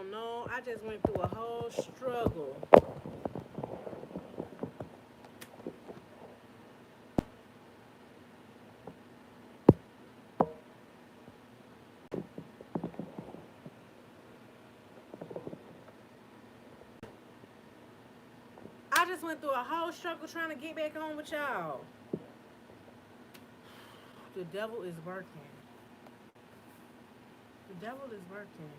don't know. I just went through a whole struggle. I just went through a whole struggle trying to get back on with y'all. The devil is working. The devil is working.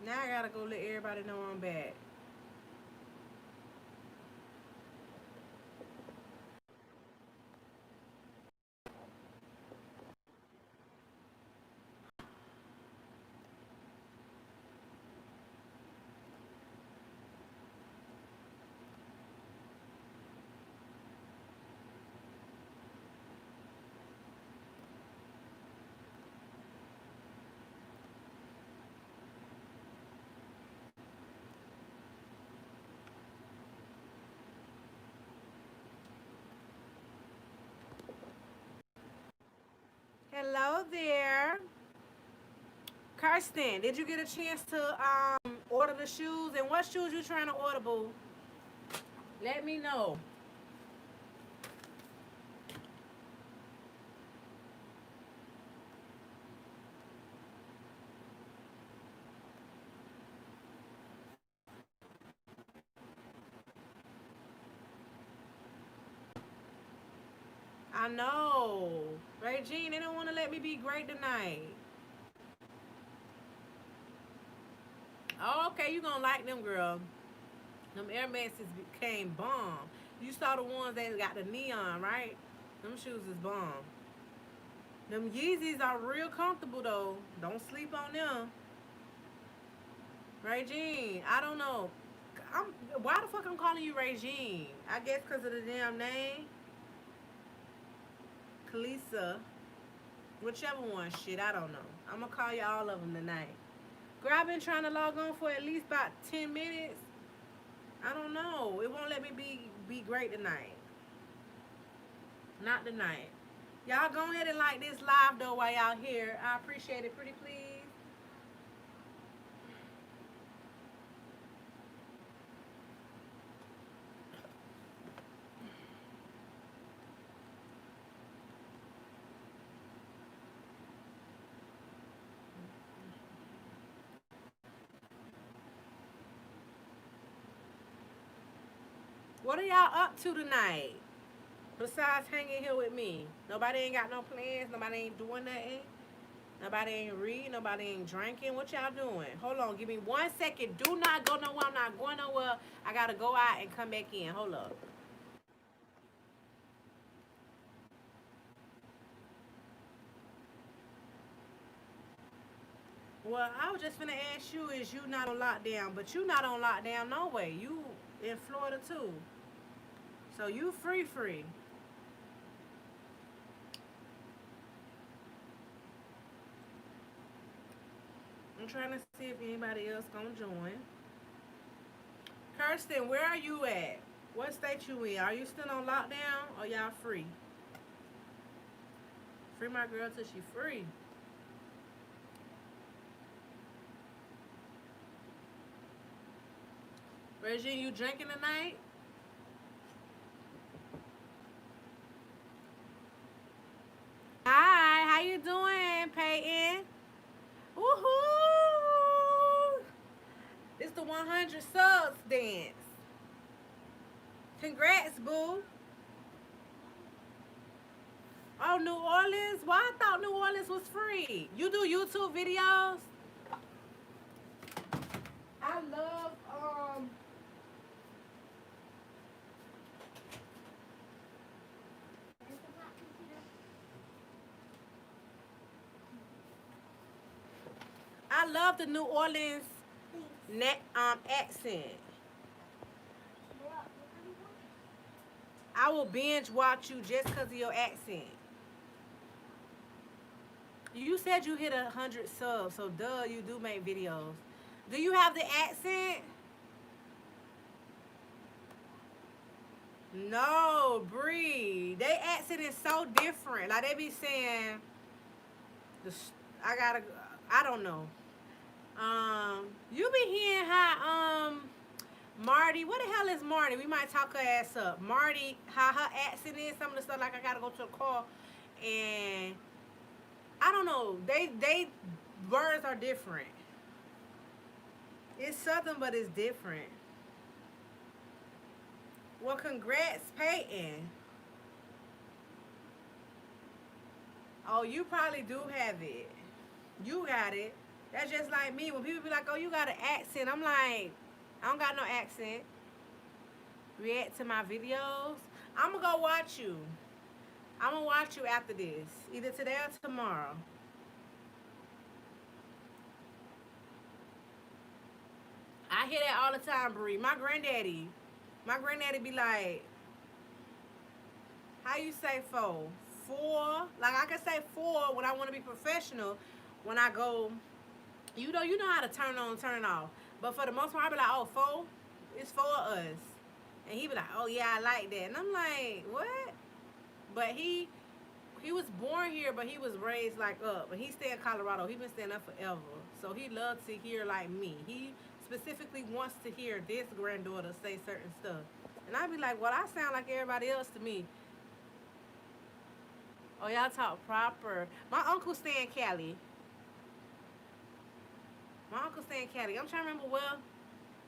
Now I gotta go let everybody know I'm back. Hello there. Kirsten, did you get a chance to order the shoes? And what shoes you trying to order, boo? Let me know. I know. Regine, they don't want to let me be great tonight. Oh, okay, you gonna like them, girl. Them Air Maxes became bomb. You saw the ones that got the neon, right? Them shoes is bomb. Them Yeezys are real comfortable though. Don't sleep on them. Regine, I don't know. I'm, why the fuck I'm calling you Regine? I guess because of the damn name. Kalisa. Whichever one. Shit, I don't know. I'm gonna call you all of them tonight. Girl, I've been trying to log on for at least about 10 minutes. I don't know. It won't let me be great tonight. Not tonight. Y'all go ahead and like this live though while y'all here. I appreciate it. Pretty please. What are y'all up to tonight? Besides hanging here with me. Nobody ain't got no plans. Nobody ain't doing nothing. Nobody ain't reading. Nobody ain't drinking. What y'all doing? Hold on. Give me 1 second. Do not go nowhere. I'm not going nowhere. I got to go out and come back in. Hold up. Well, I was just finna ask you, is you not on lockdown? But you not on lockdown no way. You in Florida too. So you free. I'm trying to see if anybody else gonna join. Kirsten, where are you at? What state you in? Are you still on lockdown or y'all free? Free my girl till she free. Regine, you drinking tonight? Hi, how you doing, Peyton? Woohoo! It's the 100 subs dance. Congrats, boo. Oh, New Orleans? Why I thought New Orleans was free. You do YouTube videos? I love I love the New Orleans accent. I will binge watch you just because of your accent. You said you hit 100 subs, so duh, you do make videos. Do you have the accent? No, Bree. They accent is so different. Like they be saying, The I gotta. I don't know. You be hearing how Marty, what the hell is Marty? We might talk her ass up. Marty, how her accent is, some of the stuff like I gotta go to the call, and I don't know. They words are different. It's Southern, but it's different. Well, congrats, Peyton. Oh, you probably do have it. You got it. That's just like me. When people be like, "Oh, you got an accent," I'm like, I don't got no accent. React to my videos. I'm gonna go watch you. I'm gonna watch you after this, either today or tomorrow. I hear that all the time, Bree. My granddaddy be like, "How you say four? Four? Like I can say four when I want to be professional. When I go, you know how to turn on, turn it off. But for the most part, I be like, oh, four? It's for us. And he be like, oh yeah, I like that. And I'm like, what? But he was born here, but he was raised like up. But he stay in Colorado. He been staying up forever. So he loves to hear like me. He specifically wants to hear this granddaughter say certain stuff. And I be like, well, I sound like everybody else to me. Oh, y'all talk proper. My uncle stay in Cali. My uncle stay in Cali. I'm trying to remember well.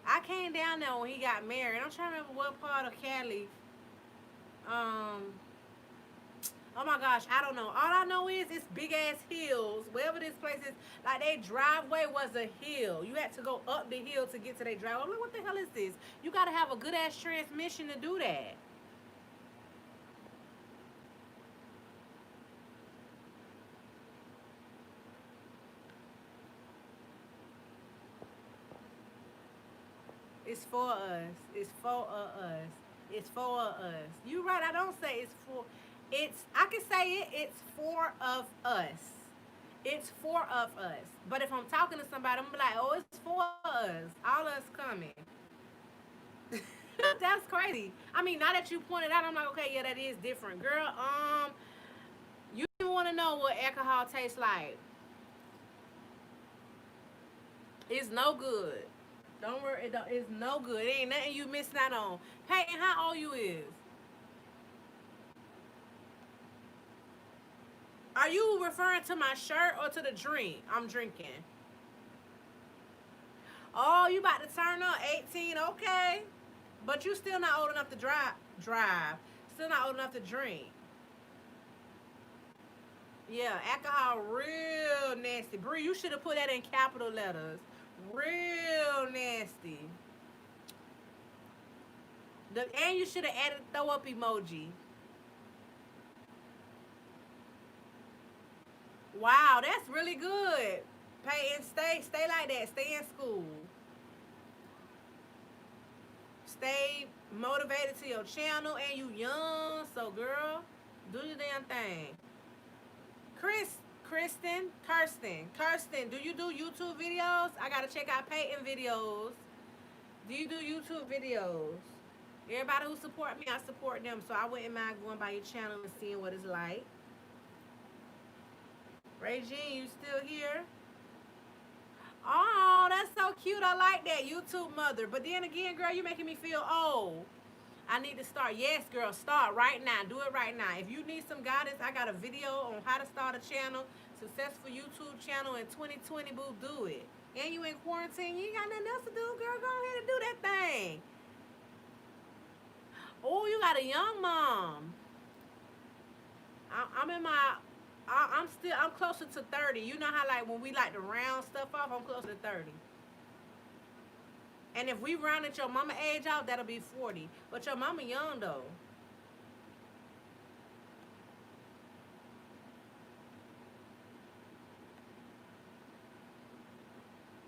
I came down there when he got married. I'm trying to remember what part of Cali. Um, Oh my gosh, I don't know. All I know is it's big ass hills. Wherever this place is, like their driveway was a hill. You had to go up the hill to get to their driveway. I'm like, what the hell is this? You gotta have a good ass transmission to do that. It's for us. It's for us. It's for us. You right. I don't say it's for. It's. I can say it. It's for of us. It's for of us. But if I'm talking to somebody, I'm gonna be like, oh, it's for us. All us coming. That's crazy. I mean, now that you pointed out, I'm like, okay, yeah, that is different, girl. You even want to know what alcohol tastes like? It's no good. Don't worry, it's no good. It ain't nothing you missing out on. Peyton, how old you is? Are you referring to my shirt or to the drink I'm drinking? Oh, you about to turn up 18? Okay, but you still not old enough to drive. Drive. Still not old enough to drink. Yeah, alcohol real nasty. Bree, you should have put that in capital letters. Real nasty. And you should have added throw up emoji. Wow, that's really good. Pay and stay like that. Stay in school. Stay motivated to your channel, and you young, so girl, do your damn thing. Chris, Kirsten, do you do YouTube videos? I gotta check out Peyton videos. Do you do YouTube videos? Everybody who support me, I support them. So I wouldn't mind going by your channel and seeing what it's like. Regine, you still here? Oh, that's so cute. I like that. YouTube mother. But then again, girl, you're making me feel old. I need to start. Yes, girl, start right now. Do it right now. If you need some guidance, I got a video on how to start a channel, successful YouTube channel in 2020. Boo, do it. And you in quarantine, you ain't got nothing else to do, girl. Go ahead and do that thing. Oh, you got a young mom. I'm in my. I'm closer to 30. You know how like when we like to round stuff off, I'm closer to 30. And if we rounded your mama age out, that'll be 40. But your mama young though.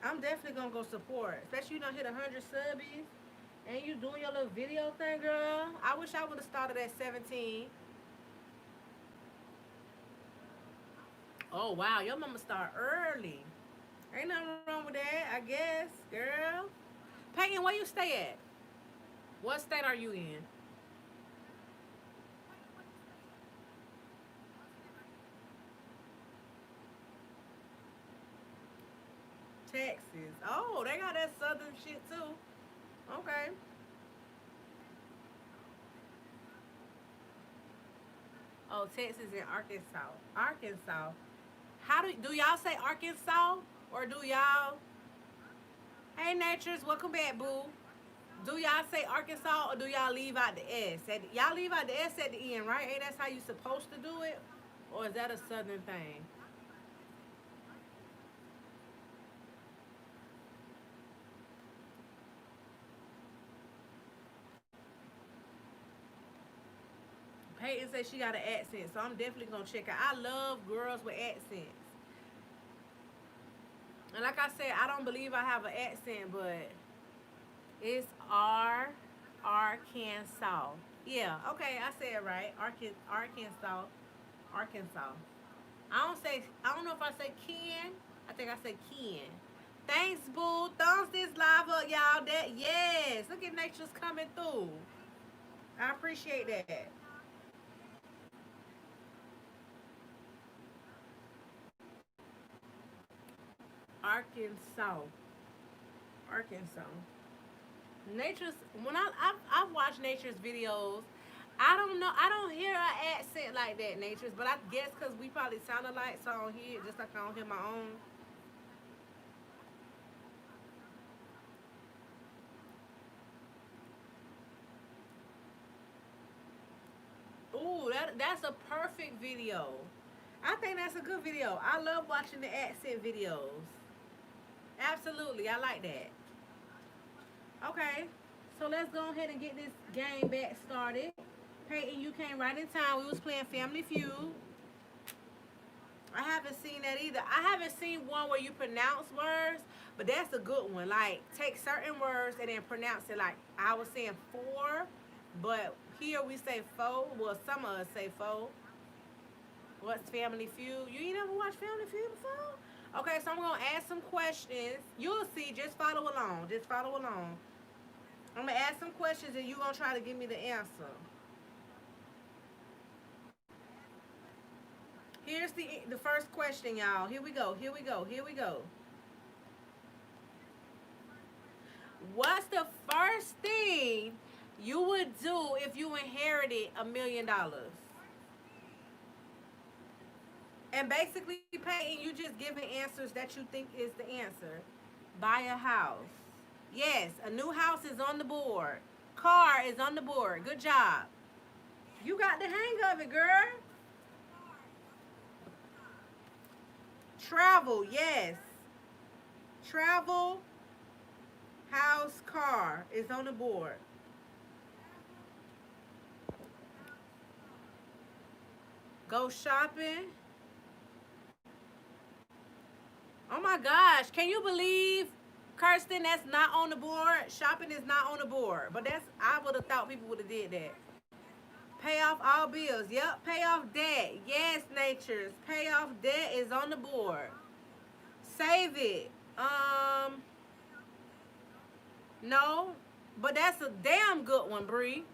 I'm definitely gonna go support. Especially you done hit 100 subbies. And you doing your little video thing, girl. I wish I would have started at 17. Oh wow, your mama start early. Ain't nothing wrong with that, I guess, girl. Peyton, where you stay at? What state are you in? Texas. Oh, they got that southern shit too. Okay. Oh, Texas and Arkansas. Arkansas. How do y'all say Arkansas or do y'all? Hey, Natures, welcome back, boo. Do y'all say Arkansas or do y'all leave out the S? Y'all leave out the S at the end, right? Ain't that's how you supposed to do it? Or is that a southern thing? Peyton said she got an accent, so I'm definitely gonna check her. I love girls with accents. And like I said, I don't believe I have an accent, but it's Arkansas. Yeah, okay, I said it right. Arkansas. Arkansas. I don't know if I say Ken. I think I say Ken. Thanks, boo. Thumbs this live up, y'all. That yes. Look at nature's coming through. I appreciate that. Arkansas. Arkansas. Nature's when I've watched nature's videos. I don't know. I don't hear an accent like that, nature's. But I guess because we probably sound alike, so I don't hear it just like I don't hear my own. Ooh, that's a perfect video. I think that's a good video. I love watching the accent videos. Absolutely, I like that. Okay, so let's go ahead and get this game back started. Peyton, you came right in time. We was playing Family Feud. I haven't seen that either. I haven't seen one where you pronounce words, but that's a good one. Like take certain words and then pronounce it. Like I was saying four, but here we say four. Well, some of us say four. What's Family Feud? You ain't never watched Family Feud before? Okay, so I'm gonna ask some questions. You'll see. Just follow along. Just follow along. I'm gonna ask some questions and you gonna try to give me the answer. Here's the first question, y'all. Here we go. Here we go. Here we go. What's the first thing you would do if you inherited $1 million? And basically, Peyton, you just giving answers that you think is the answer. Buy a house. Yes, a new house is on the board. Car is on the board. Good job. You got the hang of it, girl. Travel, yes. Travel, house, car is on the board. Go shopping. Oh my gosh, can you believe, Kirsten, that's not on the board? Shopping is not on the board. But that's I would have thought people would have did that. Pay off all bills. Yep, pay off debt. Yes, natures. Pay off debt is on the board. Save it. No, but that's a damn good one, Bree.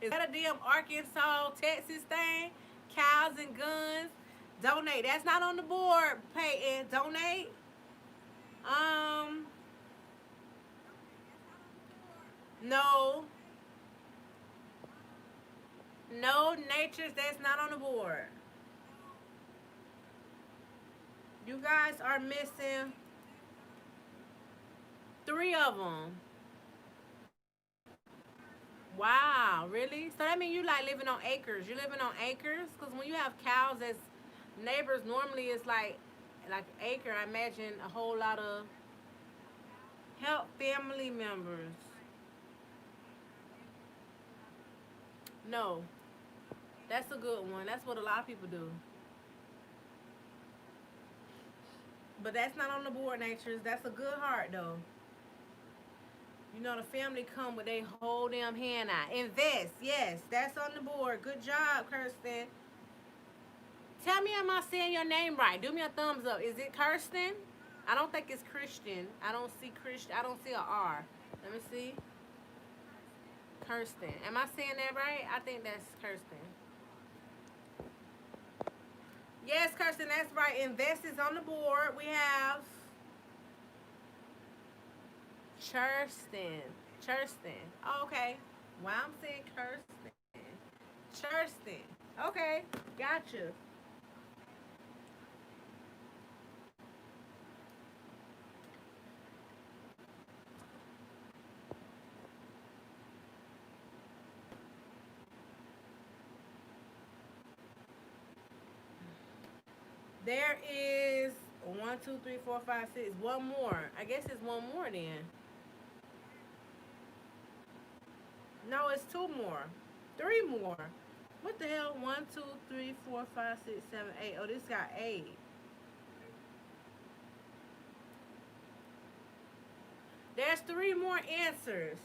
Is that a damn Arkansas, Texas thing? Cows and guns. Donate. That's not on the board, Peyton. Donate. Um, no. No, natures, that's not on the board. You guys are missing three of them. Wow, really? So that means you like living on acres. You're living on acres? Because when you have cows as neighbors, normally it's like acre. I imagine a whole lot of help family members. No, that's a good one. That's what a lot of people do. But that's not on the board, natures. That's a good heart, though. You know the family come with their whole damn hand out. Invest, yes, that's on the board. Good job, Kirsten. Tell me, am I saying your name right? Do me a thumbs up. Is it Kirsten? I don't think it's Christian. I don't see Christian. I don't see a R. Let me see. Kirsten. Am I saying that right? I think that's Kirsten. Yes, Kirsten, that's right. Invest is on the board. We have Churston. Churston. Oh, okay. Why I'm saying Kirsten. Churston. Okay. Gotcha. There is one, two, three, four, five, six. One more. I guess it's one more then. No, it's two more. Three more. What the hell? One, two, three, four, five, six, seven, eight. Oh, this got eight. There's three more answers.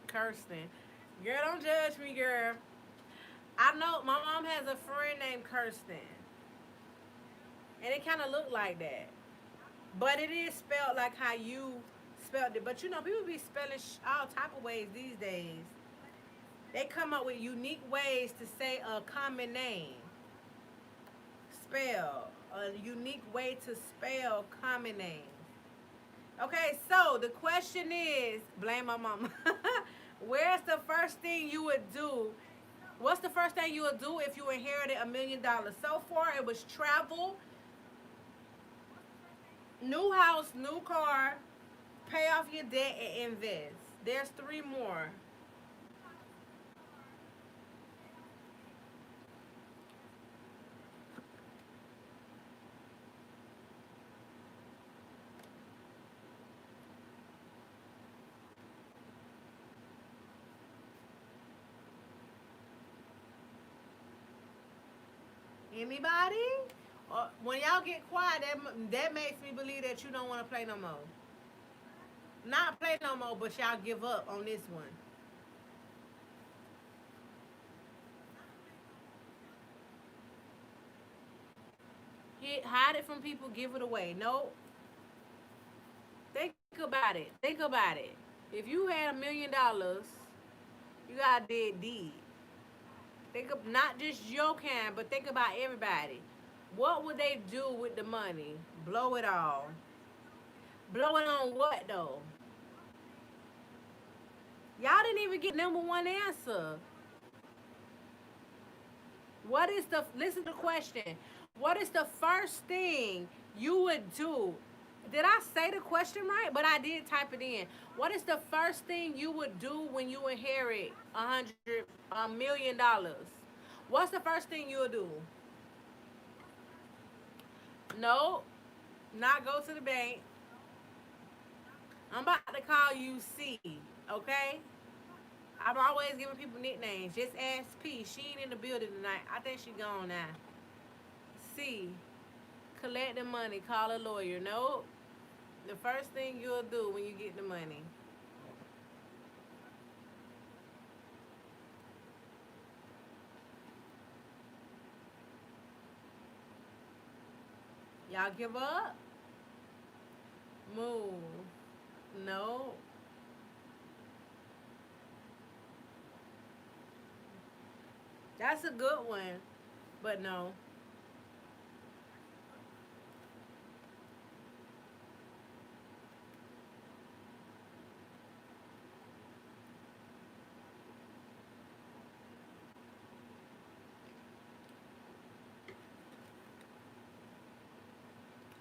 Kirsten. Girl, don't judge me, girl. I know my mom has a friend named Kirsten. And it kind of looked like that. But it is spelled like how you spelled it. But you know, people be spelling all type of ways these days. They come up with unique ways to say a common name. Spell. A unique way to spell common names. Okay, so the question is, blame my mama. Where's the first thing you would do? What's the first thing you would do if you inherited $1 million? So far, it was travel, new house, new car, pay off your debt, and invest. There's three more. Anybody? When y'all get quiet, that makes me believe that you don't want to play no more. Not play no more, but y'all give up on this one. Hide it from people, give it away. No, think about it. Think about it. If you had $1 million, you gotta dig deep. Think of not just your kind, but think about everybody. What would they do with the money? Blow it all. Blow it on what though? Y'all didn't even get number one answer. What is the listen to the question? What is the first thing you would do? Did I say the question right? But I did type it in. What is the first thing you would do when you inherit $100 million? What's the first thing you'll do? No, not go to the bank. I'm about to call you C. Okay? I'm always giving people nicknames. Just ask P. She ain't in the building tonight. I think she gone now. C. Collect the money. Call a lawyer. Nope. The first thing you'll do when you get the money. Y'all give up? Move. No. That's a good one. But no.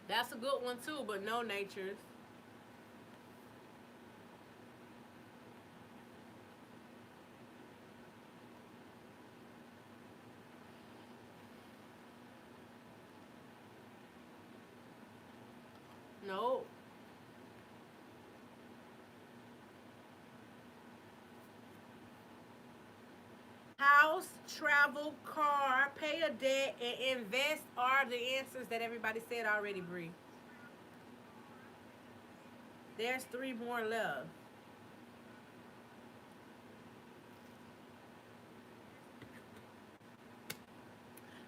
That's a good one too, but no natures. No. House, travel, car, pay a debt, and invest are the answers that everybody said already, Bree. There's three more left.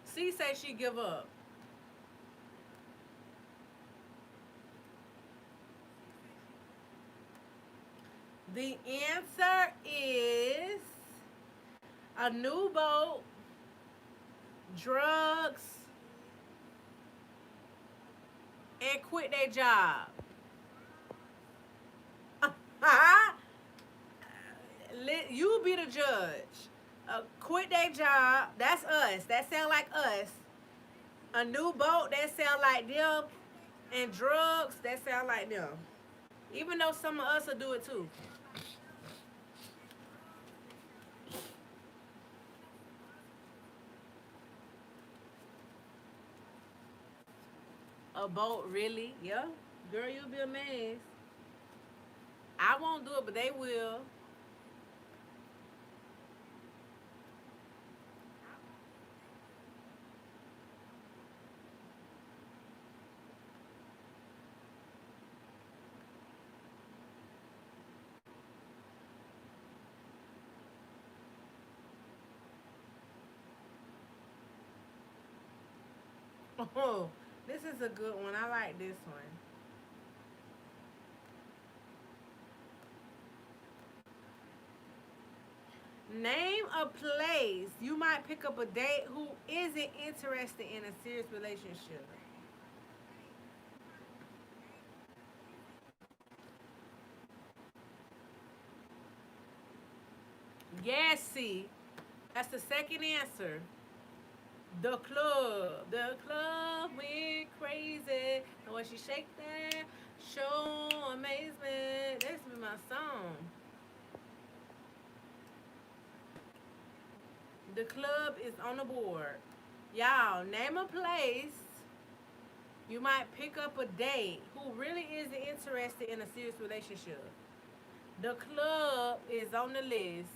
C say she give up. The answer is a new boat, drugs, and quit their job. You be the judge. Quit their job. That's us. That sound like us. A new boat. That sound like them. And drugs. That sound like them. Even though some of us will do it too. A boat, really? Yeah. Girl, you'll be amazed. I won't do it, but they will. Oh, this is a good one. I like this one. Name a place you might pick up a date who isn't interested in a serious relationship. Yes, see. That's the second answer. The club. The club went crazy. And when she shake that, show amazement. That's been my song. The club is on the board. Y'all, name a place you might pick up a date who really isn't interested in a serious relationship. The club is on the list.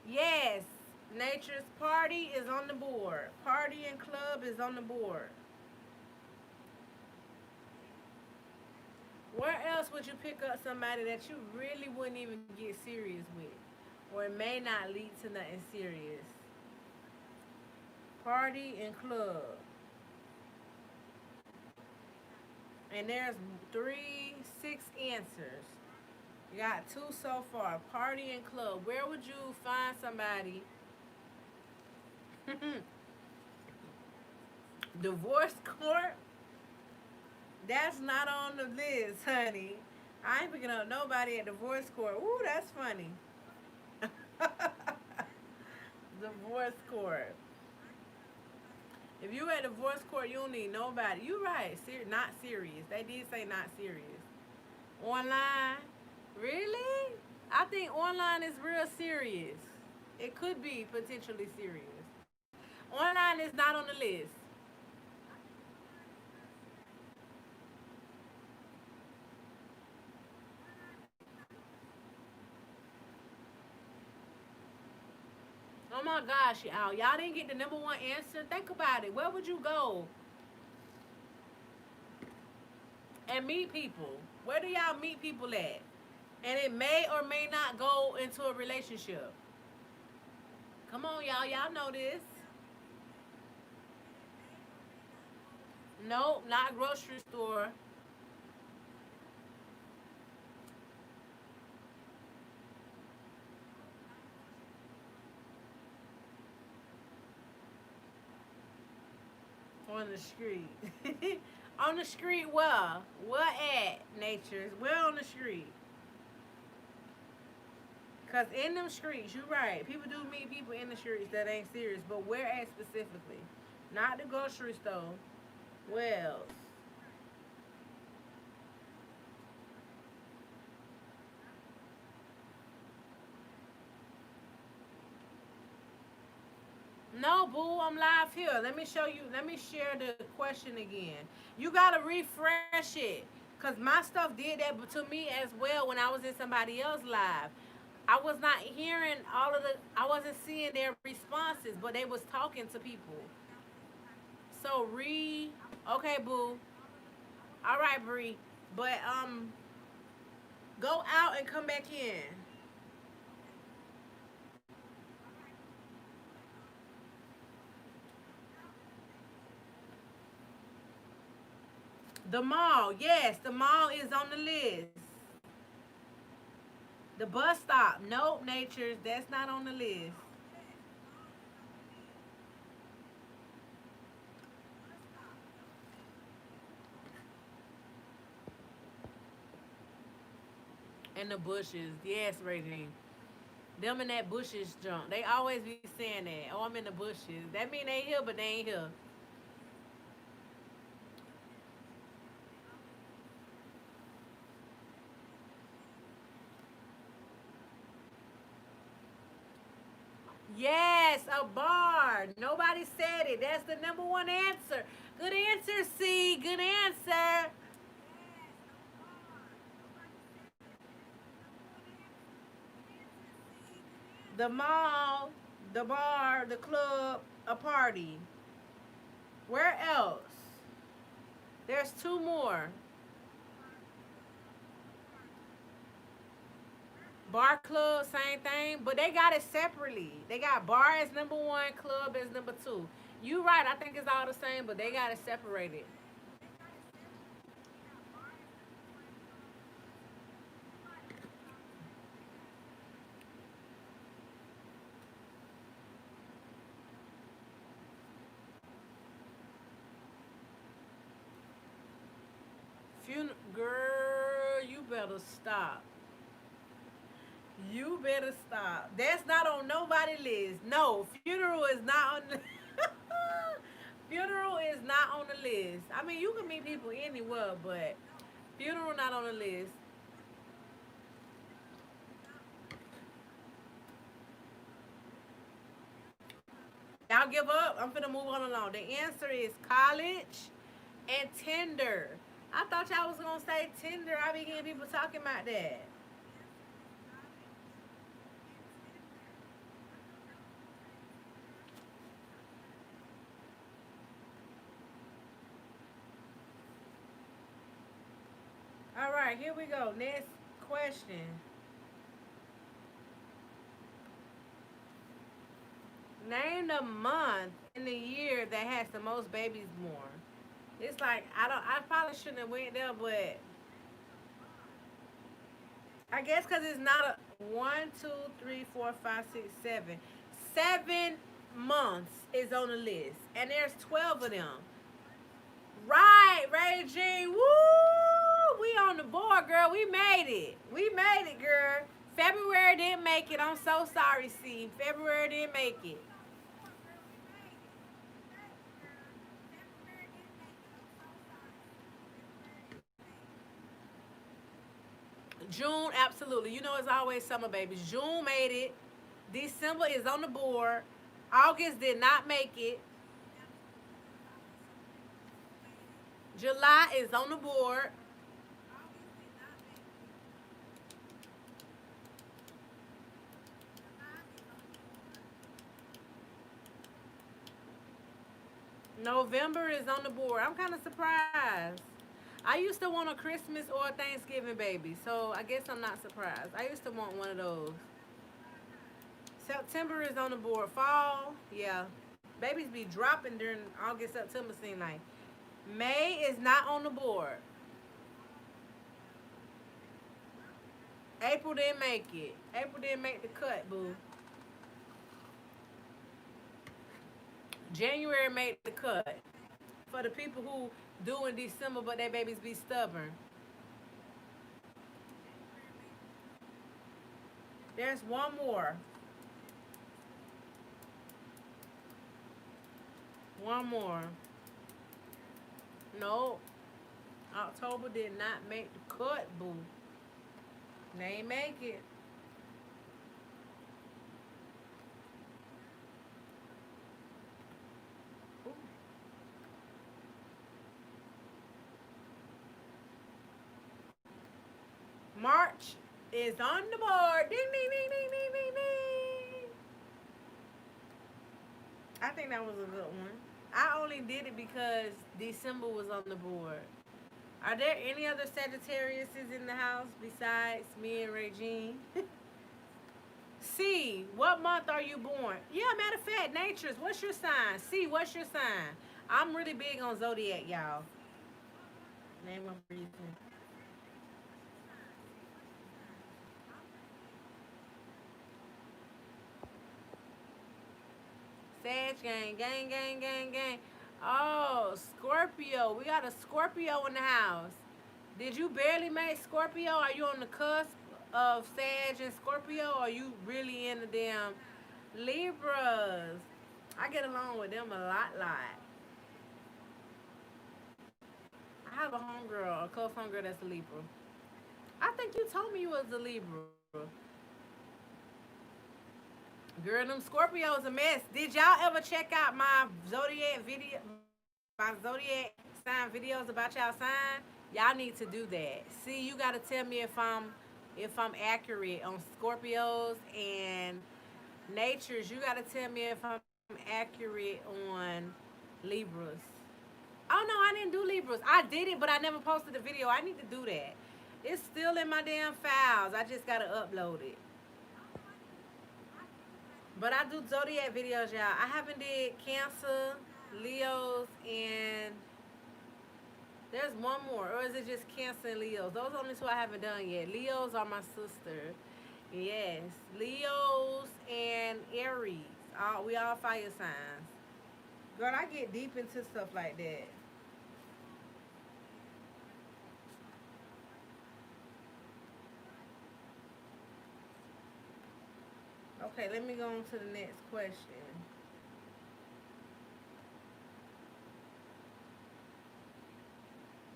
Yes, Nature's Party is on the board. Party and Club is on the board. Where else would you pick up somebody that you really wouldn't even get serious with? Or it may not lead to nothing serious. Party and Club. And there's three, six answers. You got two so far. Party and Club. Where would you find somebody? Divorce court? That's not on the list, honey. I ain't picking up nobody at divorce court. Ooh, that's funny. Divorce court. If you at divorce court, you don't need nobody. You right. Not serious. They did say not serious. Online? Really? I think online is real serious. It could be potentially serious. Online is not on the list. Oh my gosh, y'all didn't get the number one answer. Think about it. Where would you go and meet people? Where do y'all meet people at? And it may or may not go into a relationship. Come on, y'all. Y'all know this. Nope, not grocery store. On the street. On the street, where? Where at, Nature's? Where on the street? Because in them streets, you're right. People do meet people in the streets that ain't serious. But where at specifically? Not the grocery store. Well, no, boo, I'm live here. Let me show you. Let me share the question again. You gotta refresh it, cause my stuff did that to me as well when I was in somebody else live. I was not hearing all of the. I wasn't seeing their responses, but they was talking to people. So Okay, boo. All right, Bree. But go out and come back in. The mall, yes, the mall is on the list. The bus stop, nope, natures, that's not on the list. And the bushes, yes, Regine. Them in that bushes junk. They always be saying that. Oh, I'm in the bushes. That mean they here, but they ain't here. Yes, a bar. Nobody said it. That's the number one answer. Good answer, C. Good answer. The mall, the bar, the club, a party. Where else? There's two more. Bar club, same thing, but they got it separately. They got bar as number one, club as number two. You right, I think it's all the same, but they got it separated. Girl, you better stop. You better stop. That's not on nobody's list. No, funeral is not on the funeral is not on the list. I mean, you can meet people anywhere, but funeral not on the list. Y'all give up? I'm finna move on along. The answer is college and Tinder. I thought y'all was gonna say Tinder. I be getting people talking about that. All right, here we go. Next question. Name the month in the year that has the most babies born. It's like I don't. I probably shouldn't have went there, but I guess because it's not a one, two, three, four, five, six, seven. 7 months is on the list, and there's 12 of them. Right, Ray G. Woo! We on the board, girl. We made it. We made it, girl. February didn't make it. I'm so sorry, C. February didn't make it. June, absolutely. You know, it's always summer babies. June made it. December is on the board. August did not make it. July is on the board. November is on the board. I'm kind of surprised. I used to want a Christmas or a Thanksgiving baby, so I guess I'm not surprised. I used to want one of those. September is on the board. Fall, yeah. Babies be dropping during August, September, seem like. May is not on the board. April didn't make it. April didn't make the cut, boo. January made the cut. For the people who do in December, but their babies be stubborn. There's one more. One more. No, October did not make the cut, boo. They ain't make it. Ooh. March is on the board. Ding, ding, ding, ding, ding, ding, ding. I think that was a good one. I only did it because December was on the board. Are there any other Sagittariuses in the house besides me and Regine? C, what month are you born? Yeah, matter of fact, Natures, what's your sign? C, what's your sign? I'm really big on zodiac, y'all. Name a reason. Sag gang, gang, gang, gang, gang. Oh, Scorpio. We got a Scorpio in the house. Did you barely make Scorpio? Are you on the cusp of Sag and Scorpio? Or are you really in the damn Libras? I get along with them a lot. I have a homegirl, a close homegirl that's a Libra. I think you told me you was a Libra. Girl, them Scorpios a mess. Did y'all ever check out my zodiac sign videos about y'all sign? Y'all need to do that. See, you gotta tell me if I'm accurate on Scorpios and natures. You gotta tell me if I'm accurate on Libras. Oh no, I didn't do Libras. I did it, but I never posted the video. I need to do that. It's still in my damn files. I just gotta upload it. But I do zodiac videos, y'all. I haven't did Cancer, Leos, and there's one more. Or is it just Cancer and Leos? Those are only two I haven't done yet. Leos are my sister. Yes. Leos and Aries. We all fire signs. Girl, I get deep into stuff like that. Okay, let me go on to the next question.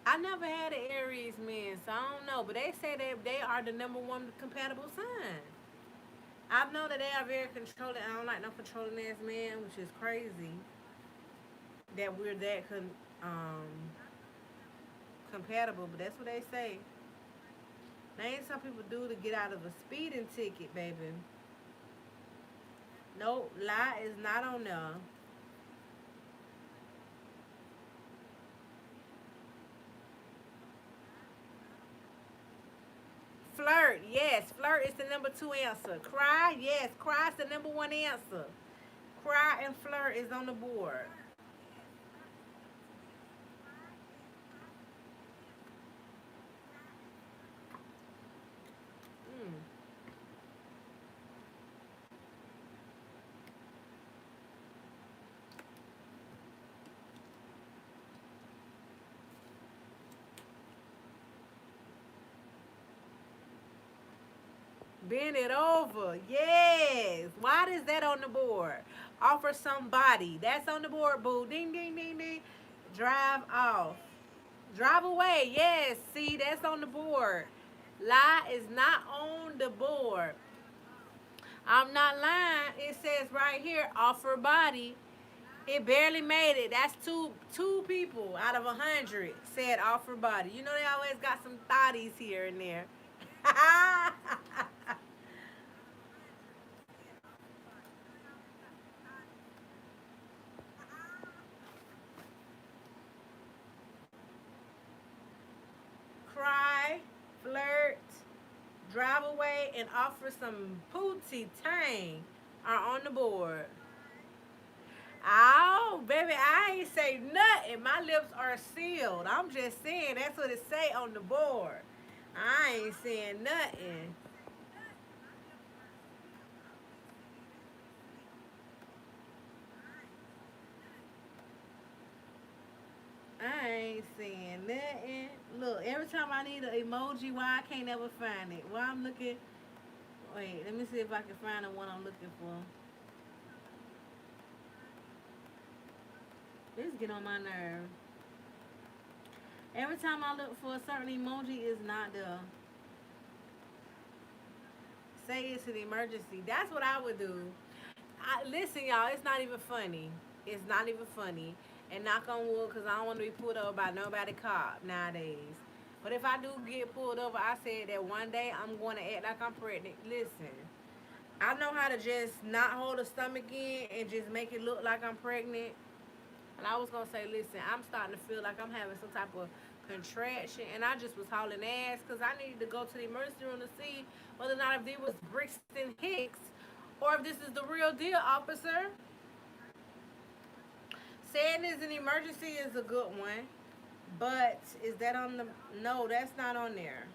I never had an Aries man, so I don't know. But they say that they are the number one compatible sign. I know that they are very controlling. I don't like no controlling ass man, which is crazy that we're that compatible. But that's what they say. Now, ain't some people do to get out of a speeding ticket, baby. Nope, lie is not on there. Flirt, yes, flirt is the number two answer. Cry, yes, cry is the number one answer. Cry and flirt is on the board. Mm. Bend it over. Yes. Why is that on the board? Offer somebody. That's on the board, boo. Ding, ding, ding, ding. Drive off. Drive away. Yes. See, that's on the board. Lie is not on the board. I'm not lying. It says right here, offer body. It barely made it. That's two people out of 100 said offer body. You know they always got some thotties here and there. Cry, flirt, drive away, and offer some pootie tang are on the board. Oh, baby, I ain't say nothing. My lips are sealed. I'm just saying that's what it say on the board. I ain't saying nothing. I ain't saying nothing. Look, every time I need an emoji, why I can't ever find it? Why I'm looking. Wait, let me see if I can find the one I'm looking for. This get on my nerve. Every time I look for a certain emoji, it's not there. Say it's an emergency. That's what I would do. Listen, y'all, it's not even funny. It's not even funny. And knock on wood, because I don't want to be pulled over by nobody cop nowadays. But if I do get pulled over, I said that one day I'm going to act like I'm pregnant. Listen, I know how to just not hold a stomach in and just make it look like I'm pregnant. And I was gonna say, listen, I'm starting to feel like I'm having some type of contraction, and I just was hauling ass because I needed to go to the emergency room to see whether or not if it was Brixton Hicks or if this is the real deal, officer. Saying it's an emergency is a good one. But is that on the? No, that's not on there.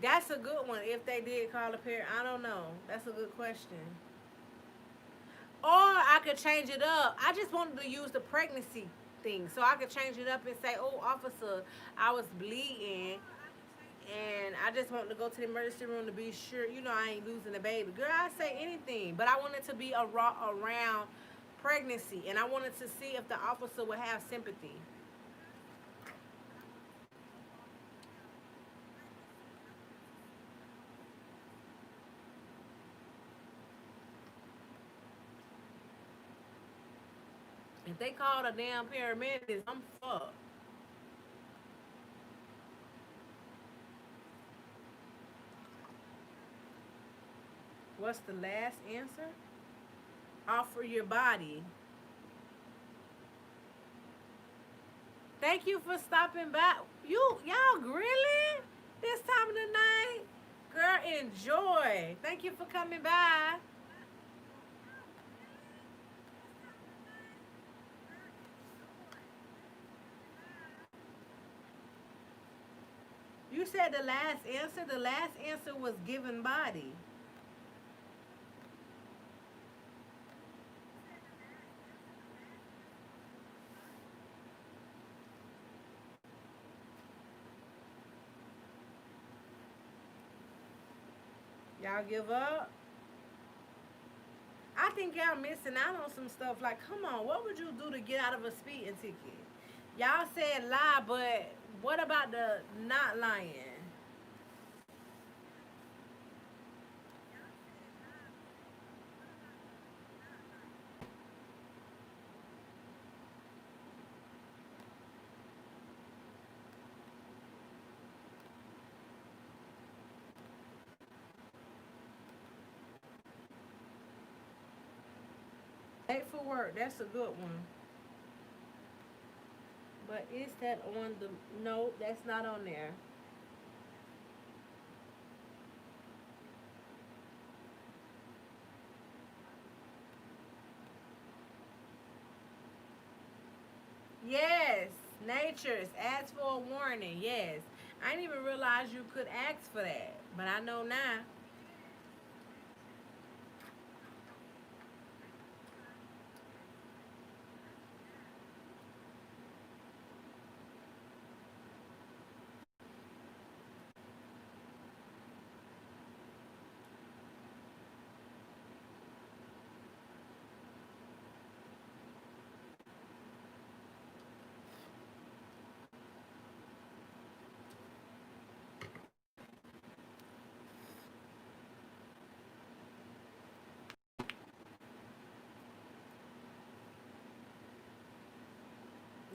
That's a good one. If they did call a parent, I don't know. That's a good question. Or I could change it up. I just wanted to use the pregnancy thing, so I could change it up and say, "Oh, officer, I was bleeding, and I just want to go to the emergency room to be sure, I ain't losing the baby." Girl, I say anything, but I wanted to be around pregnancy, and I wanted to see if the officer would have sympathy. If they called a damn paramedic, I'm fucked. What's the last answer? Offer your body. Thank you for stopping by. Y'all grilling this time of the night? Girl, enjoy. Thank you for coming by. You said the last answer. The last answer was given body. Y'all give up? I think y'all missing out on some stuff. Like, come on, what would you do to get out of a speeding ticket? Y'all said lie, but what about the not lying? Late for work. That's a good one. But is that on the? No, that's not on there. Yes, natures. Ask for a warning. Yes, I didn't even realize you could ask for that, but I know now.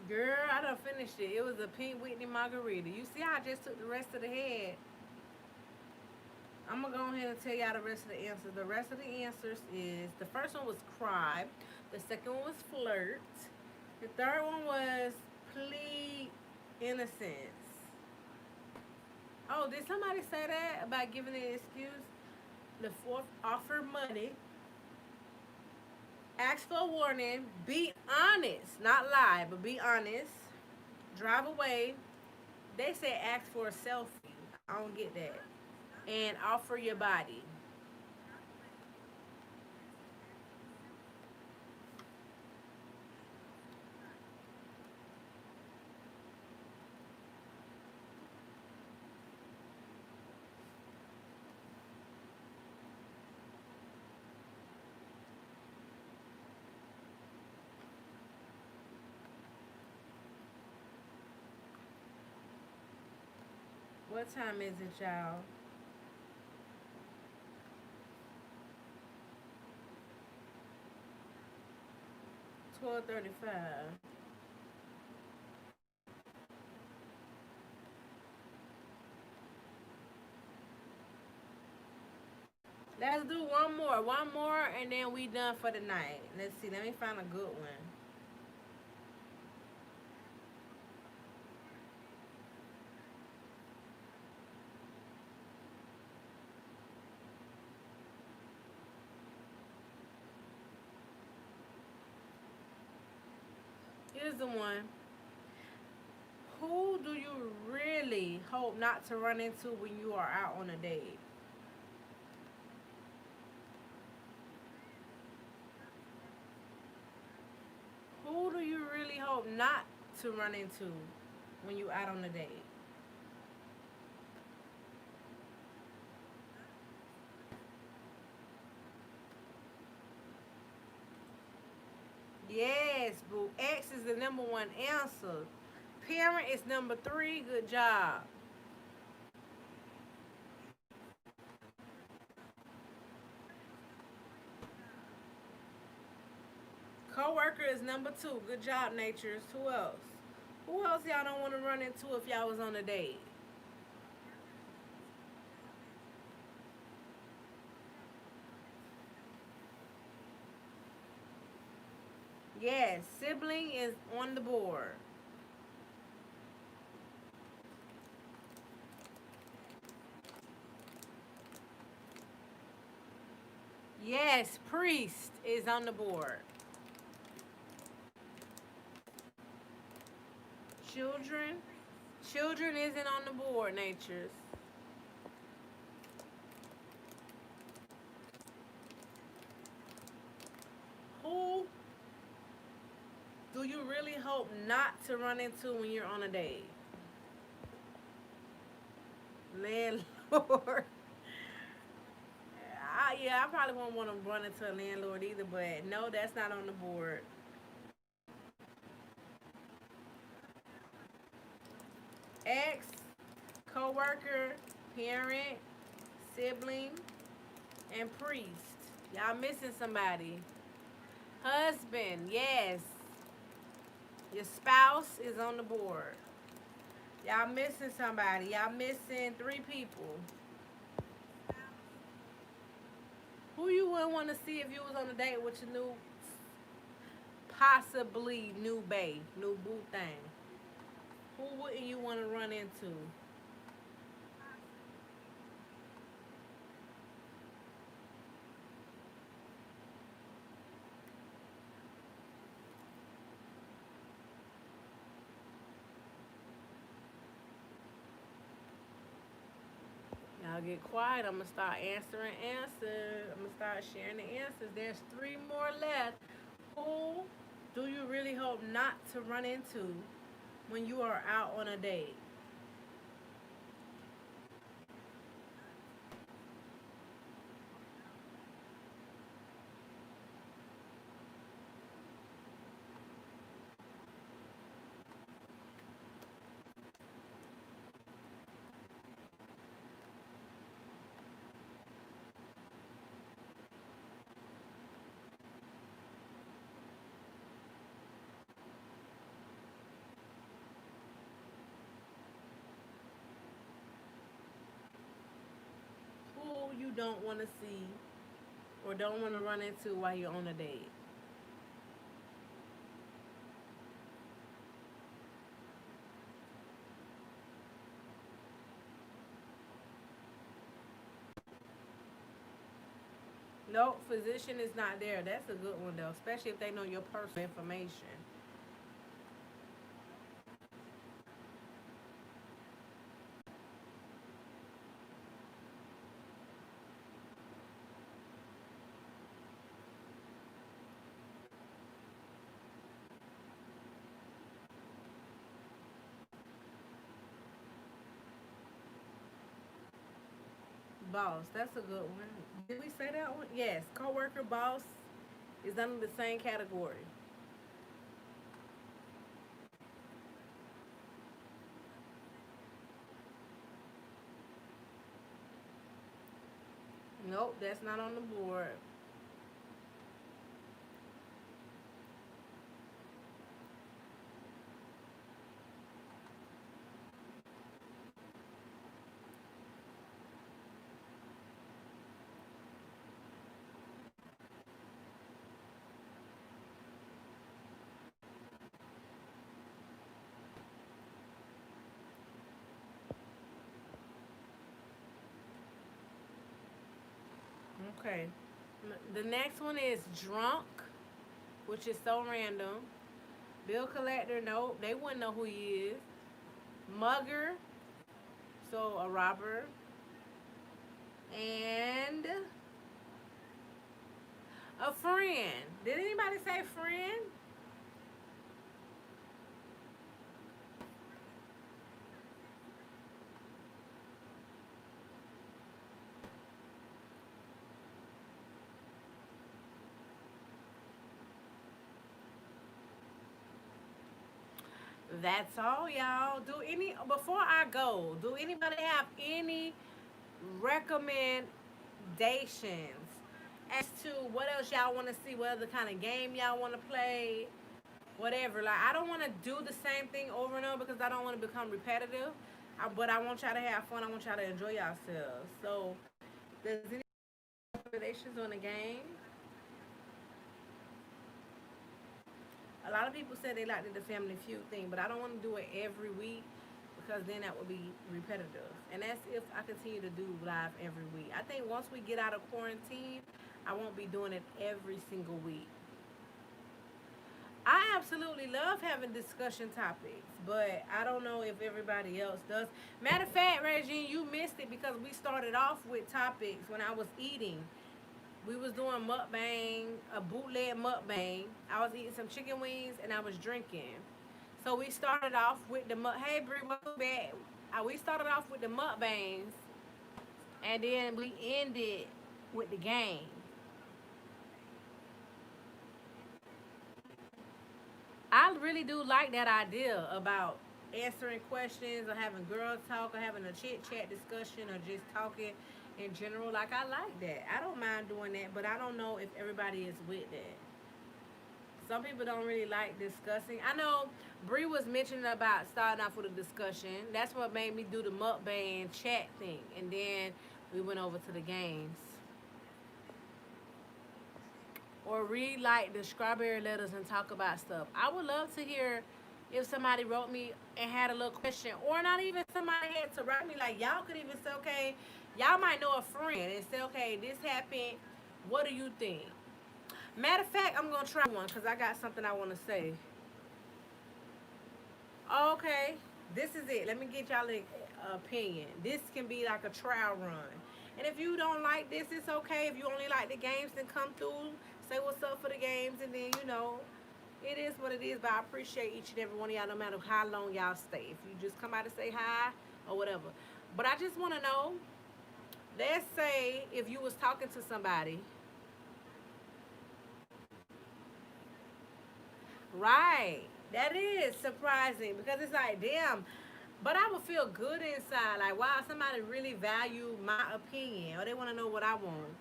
Girl, I done finished it. It was a pink Whitney margarita. You see how I just took the rest of the head? I'm gonna go ahead and tell y'all the rest of the answers. The rest of the answers is the first one was cry, the second one was flirt, the third one was plead innocence. Oh, did somebody say that about giving an excuse? The fourth, offer money, ask for a warning, be honest, not lie, but be honest, drive away. They say ask for a selfie. I don't get that. And offer your body. What time is it, y'all? 12:35. Let's do one more, and then we done for the night. Let's see. Let me find a good one. Here's the one. Who do you really hope not to run into when you are out on a date? Who do you really hope not to run into when you out on a date? Yes, boo. X is the number one answer. Parent is number three. Good job. Coworker is number two. Good job, Natures. Who else? Who else y'all don't want to run into if y'all was on a date? Yes, sibling is on the board. Yes, priest is on the board. Children. Children isn't on the board, Natures. Who do you really hope not to run into when you're on a date? Landlord. Yeah, I probably won't want to run into a landlord either, but no, that's not on the board. Ex, coworker, parent, sibling, and priest. Y'all missing somebody. Husband, yes. Your spouse is on the board. Y'all missing somebody. Y'all missing three people. Who you would want to see if you was on a date with your new, possibly new bae, new boo thing? Who wouldn't you want to run into? Y'all get quiet. I'm gonna start answering answers. I'm gonna start sharing the answers. There's three more left. Who do you really hope not to run into when you are out on a date? Who you don't want to see or don't want to run into while you're on a date? Nope, physician is not there. That's a good one though, especially if they know your personal information. Boss, that's a good one. Did we say that one? Yes, coworker, boss is under the same category. Nope, that's not on the board. Okay. The next one is drunk, which is so random. Bill collector, nope, they wouldn't know who he is. Mugger, so a robber. And a friend. Did anybody say friend? That's all, y'all. Do any before I go? Do anybody have any recommendations as to what else y'all want to see? What other kind of game y'all want to play? Whatever. Like I don't want to do the same thing over and over because I don't want to become repetitive. But I want y'all to have fun. I want y'all to enjoy yourselves. So, does any recommendations on the game? A lot of people said they liked the Family Feud thing, but I don't want to do it every week because then that would be repetitive. And that's if I continue to do live every week. I think once we get out of quarantine, I won't be doing it every single week. I absolutely love having discussion topics, but I don't know if everybody else does. Matter of fact, Regine, you missed it because we started off with topics when I was eating. We was doing mukbang, a bootleg mukbang. I was eating some chicken wings and I was drinking. So we started off with the hey Bree, welcome back. We started off with the mukbangs, and then we ended with the game. I really do like that idea about answering questions or having girl talk or having a chit chat discussion or just talking in general. Like I like that. I don't mind doing that, but I don't know if everybody is with that. Some people don't really like discussing. I know Bree was mentioning about starting off with a discussion. That's what made me do the mukbang chat thing, and then we went over to the games. Or read like the strawberry letters and talk about stuff. I would love to hear if somebody wrote me and had a little question, or not even somebody had to write me. Like y'all could even say, okay, y'all might know a friend and say, okay, this happened. What do you think? Matter of fact, I'm gonna try one because I got something I want to say. Okay, this is it. Let me get y'all an opinion. This can be like a trial run. And if you don't like this, it's okay. If you only like the games, then come through, say what's up for the games, and then it is what it is. But I appreciate each and every one of y'all, no matter how long y'all stay. If you just come out and say hi or whatever. But I just want to know. Let's say if you was talking to somebody, right? That is surprising because it's like, damn. But I would feel good inside, like, wow, somebody really value my opinion, or they want to know what I want.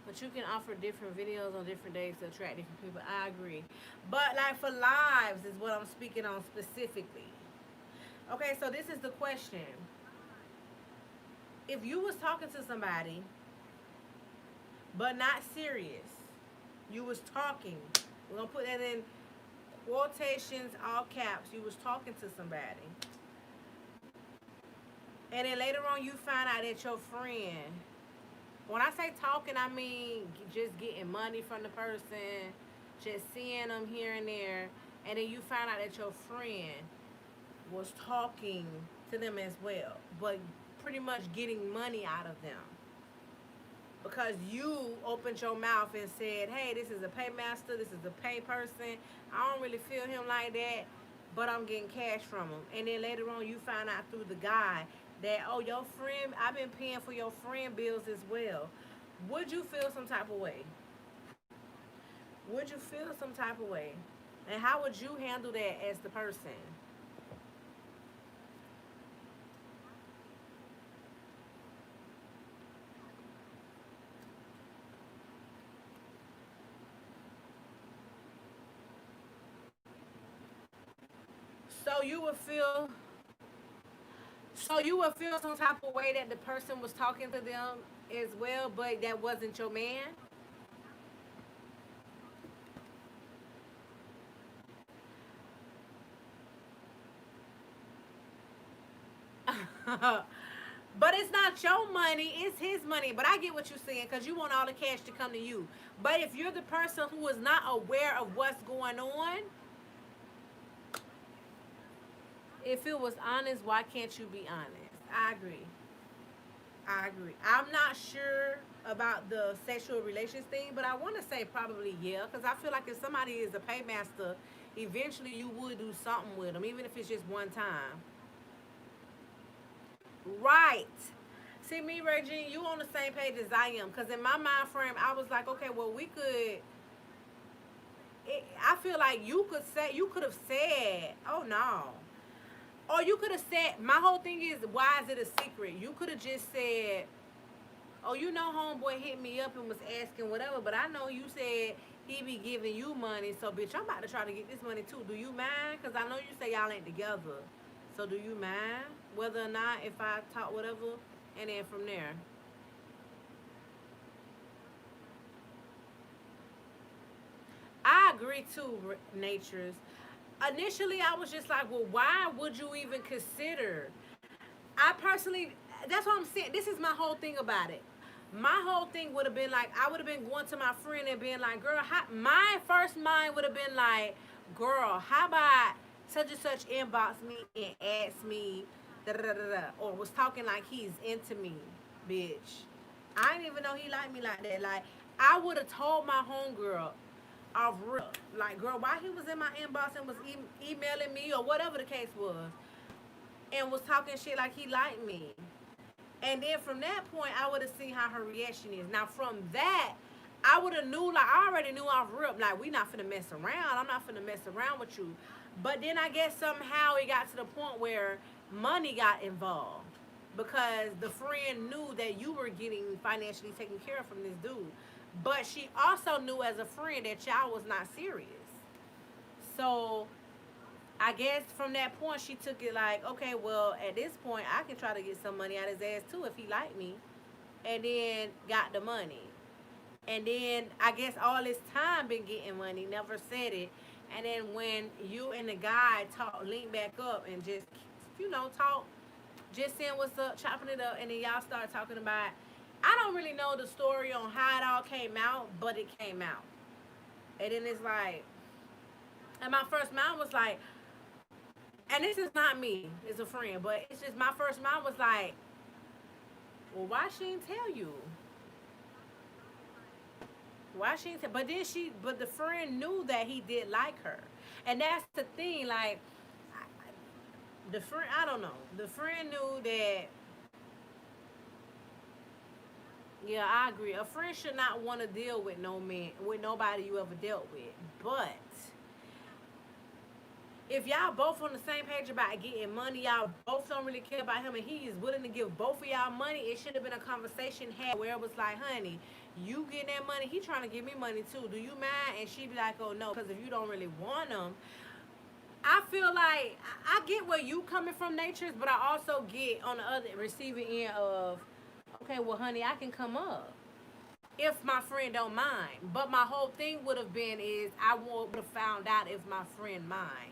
But you can offer different videos on different days to attract different people. I agree. But like for lives is what I'm speaking on specifically. Okay, so this is the question. If you was talking to somebody, but not serious, you was talking. We're gonna put that in quotations, all caps. You was talking to somebody, and then later on you find out that your friend. When I say talking, I mean just getting money from the person, just seeing them here and there, and then you find out that your friend was talking to them as well, but pretty much getting money out of them because you opened your mouth and said, "Hey, this is a paymaster. This is a pay person. I don't really feel him like that, but I'm getting cash from him." And then later on, you find out through the guy that, "Oh, your friend, I've been paying for your friend bills as well." Would you feel some type of way? Would you feel some type of way? And how would you handle that as the person? So you would feel So you would feel some type of way that the person was talking to them as well, but that wasn't your man. But it's not your money, it's his money. But I get what you're saying because you want all the cash to come to you. But if you're the person who is not aware of what's going on, if it was honest, why can't you be honest? I agree. I agree. I'm not sure about the sexual relations thing, but I want to say probably yeah, because I feel like if somebody is a paymaster, eventually you would do something with them, even if it's just one time. Right. See, me, Regine, you on the same page as I am, because in my mind frame, I was like, okay, well, we could. I feel like you could have said, oh no. Or you could have said, my whole thing is, why is it a secret? You could have just said, oh, you know, homeboy hit me up and was asking whatever, but I know you said he be giving you money, so bitch, I'm about to try to get this money too. Do you mind? Because I know you say y'all ain't together. So do you mind whether or not if I talk whatever? And then from there, I agree too, Natures. Initially, I was just like, well, why would you even consider? I personally, that's what I'm saying. This is my whole thing about it. My whole thing would have been like, I would have been going to my friend and being like, girl, my first mind would have been like, girl, how about such and such inbox me and ask me, da da da da, da, or was talking like he's into me, bitch. I didn't even know he liked me like that. Like, I would have told my homegirl off real, like, girl, why he was in my inbox and was emailing me or whatever the case was, and was talking shit like he liked me. And then from that point, I would have seen how her reaction is. Now from that, I would have knew, like, I already knew off rip, like, we not finna mess around. I'm not finna mess around with you. But then I guess somehow it got to the point where money got involved because the friend knew that you were getting financially taken care of from this dude. But she also knew as a friend that y'all was not serious. So I guess from that point she took it like, okay, well at this point I can try to get some money out of his ass too if he liked me, and then got the money. And then I guess all this time been getting money, never said it. And then when you and the guy talk, link back up and just talk, just saying what's up, chopping it up, and then y'all start talking about. I don't really know the story on how it all came out, but it came out. And then it's like, and my first mind was like, and this is not me, it's a friend, but it's just my first mind was like, well, why she didn't tell you? Why she didn't tell? But the friend knew that he did like her, and that's the thing. Like the friend, I don't know. The friend knew that. Yeah, I agree. A friend should not want to deal with no man, with nobody you ever dealt with. But if y'all both on the same page about getting money, y'all both don't really care about him, and he is willing to give both of y'all money, it should have been a conversation had where it was like, honey, you getting that money, he trying to give me money too. Do you mind? And she be like, oh no, because if you don't really want him, I feel like I get where you coming from, Natures, but I also get on the other receiving end of, okay, well, honey, I can come up if my friend don't mind. But my whole thing would have been is I would have found out if my friend mind.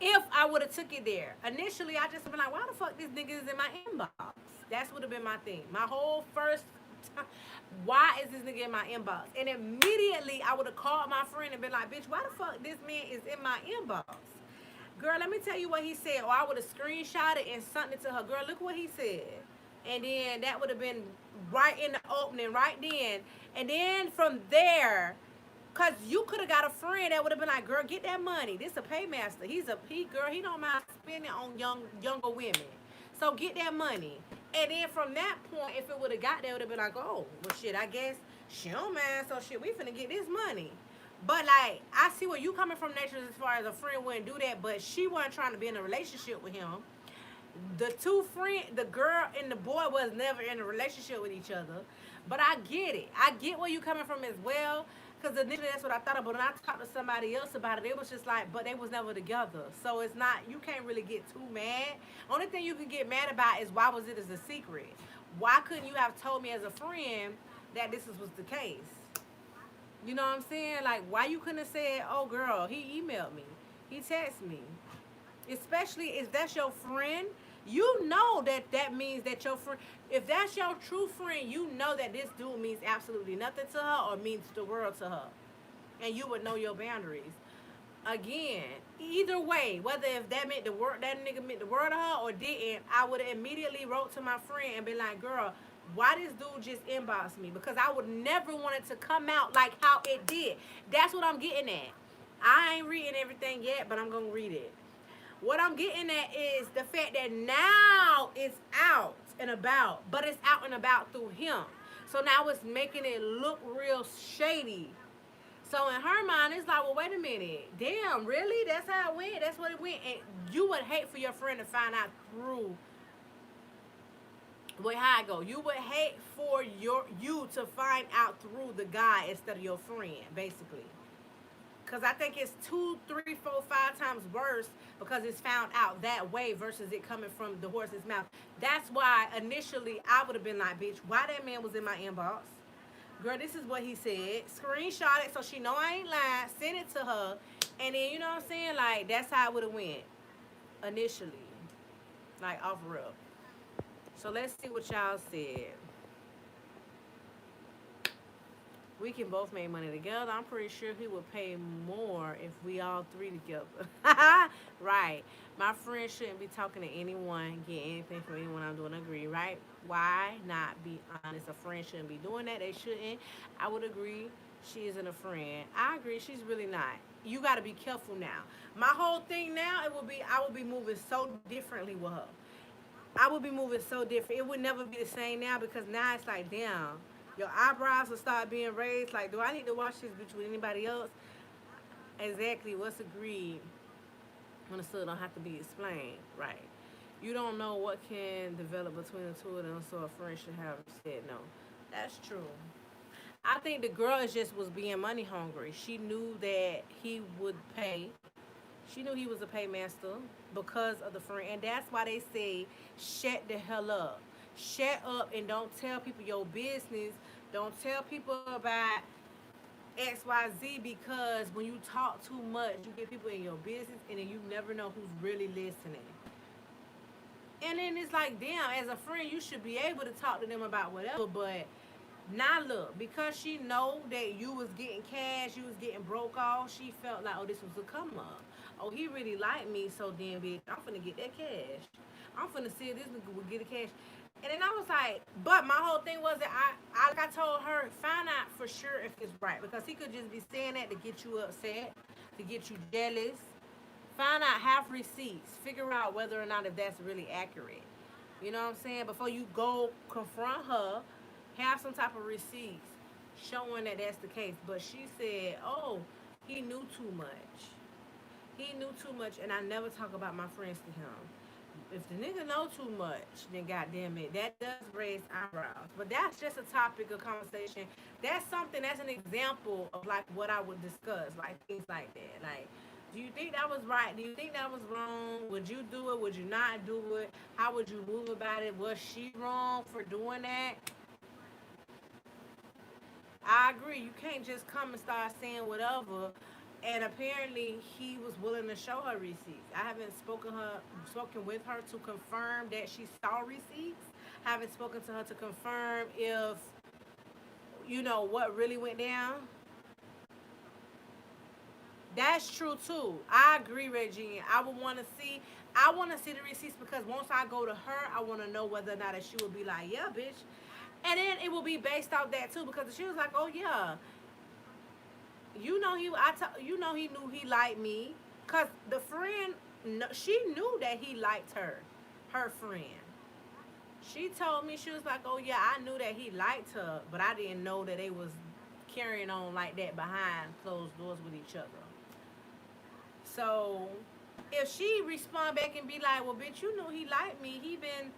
If I would have took it there initially, I just been like, why the fuck this nigga is in my inbox? That's would have been my thing. My whole first time, why is this nigga in my inbox? And immediately I would have called my friend and been like, bitch, why the fuck this man is in my inbox? Girl, let me tell you what he said. Or I would have screenshotted and sent it to her. Girl, look what he said. And then that would have been right in the opening, right then. And then from there, cause you could have got a friend that would have been like, girl, get that money. This a paymaster. Girl, he don't mind spending on younger women. So get that money. And then from that point, if it would have got there, it would have been like, oh, well shit, I guess she don't mind. So shit, we finna get this money. But like, I see where you coming from, Nature, as far as a friend wouldn't do that, but she wasn't trying to be in a relationship with him. The girl and the boy was never in a relationship with each other. But I get it. I get where you coming from as well. Because initially that's what I thought about. When I talked to somebody else about it, it was just like, but they was never together. So it's not, you can't really get too mad. Only thing you can get mad about is why was it as a secret? Why couldn't you have told me as a friend that was the case? You know what I'm saying? Like, why you couldn't have said, oh girl, he emailed me. He texted me. Especially if that's your friend, You know that that means that your friend, if that's your true friend, you know that this dude means absolutely nothing to her or means the world to her, and you would know your boundaries. Again, either way, whether if that meant the word, that nigga meant the word to her or didn't, I would have immediately wrote to my friend and be like, girl, why this dude just inboxed me? Because I would never want it to come out like how it did. That's what I'm getting at. I ain't reading everything yet, but I'm gonna read it. What I'm getting at is the fact that now it's out and about, but it's out and about through him. So now it's making it look real shady. So in her mind, it's like, well, wait a minute. Damn, really? That's how it went? That's what it went? And you would hate for your friend to find out through, wait, how I go? You would hate for you to find out through the guy instead of your friend, basically. Because I think it's two, three, four, five times worse because it's found out that way versus it coming from the horse's mouth. That's why initially I would have been like, bitch, why that man was in my inbox? Girl, this is what he said. Screenshot it so she know I ain't lying. Send it to her. And then, you know what I'm saying? Like, that's how it would have went initially. Like, off real. So let's see what y'all said. We can both make money together. I'm pretty sure he would pay more if we all three together. Right. My friend shouldn't be talking to anyone, get anything from anyone I'm doing. Agree, right? Why not be honest? A friend shouldn't be doing that. They shouldn't. I would agree. She isn't a friend. I agree. She's really not. You got to be careful now. My whole thing now, it will be I will be moving so differently with her. I would be moving so different. It would never be the same now because now it's like, damn, your eyebrows will start being raised. Like, do I need to watch this bitch with anybody else? Exactly. What's agreed understood don't have to be explained. Right. You don't know what can develop between the two of them, so a friend should have said no. That's true. I think the girl is just was being money hungry. She knew that he would pay. She knew he was a paymaster because of the friend, and that's why they say shut the hell up. Shut up and don't tell people your business. Don't tell people about XYZ because when you talk too much, you get people in your business, and then you never know who's really listening. And then it's like, damn, as a friend, you should be able to talk to them about whatever. But now look, because she know that you was getting cash, you was getting broke off, she felt like, oh, this was a come up. Oh, he really liked me, so then, bitch, I'm finna get that cash. I'm finna see if this nigga would get the cash. And then I was like, but my whole thing was that like I told her, find out for sure if it's right. Because he could just be saying that to get you upset, to get you jealous. Find out half receipts. Figure out whether or not if that's really accurate. You know what I'm saying? Before you go confront her, have some type of receipts showing that that's the case. But she said, oh, he knew too much. He knew too much, and I never talk about my friends to him. If the nigga know too much, then goddamn it, that does raise eyebrows. But that's just a topic of conversation. That's something. That's an example of like what I would discuss, like things like that. Like, do you think that was right? Do you think that was wrong? Would you do it? Would you not do it? How would you move about it? Was she wrong for doing that? I agree. You can't just come and start saying whatever. And apparently, he was willing to show her receipts. I haven't spoken with her to confirm that she saw receipts. Haven't spoken to her to confirm if what really went down. That's true too. I agree, Reggie. I would want to see. I want to see the receipts because once I go to her, I want to know whether or not that she would be like, yeah, bitch. And then it will be based off that too because she was like, oh yeah, he knew he liked me, cause the friend, she knew that he liked her friend. She told me she was like, oh yeah, I knew that he liked her, but I didn't know that they was carrying on like that behind closed doors with each other. So if she respond back and be like, well, bitch, you knew he liked me, he been,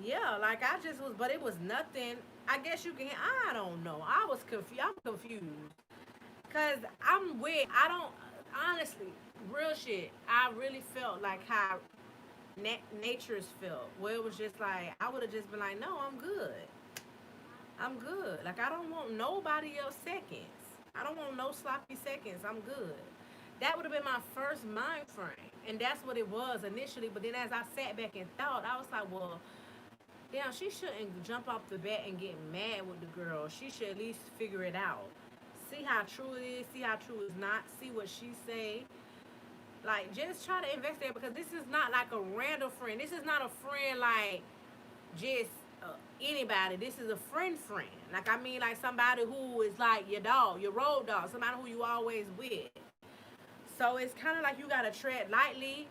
yeah, like I just was, but it was nothing. I guess you can. I don't know. I was confused. I'm confused. Cause I'm weird. I don't honestly, real shit. I really felt like how nature's felt. Where it was just like I would have just been like, no, I'm good. I'm good. Like I don't want nobody else seconds. I don't want no sloppy seconds. I'm good. That would have been my first mind frame. And that's what it was initially. But then as I sat back and thought, I was like, well, damn, she shouldn't jump off the bat and get mad with the girl. She should at least figure it out. See how true it is, see how true it's not, see what she say. Like, just try to investigate because this is not like a random friend. This is not a friend like just anybody. This is a friend. Like, I mean, like somebody who is like your dog, your road dog, somebody who you always with. So it's kind of like you gotta tread lightly,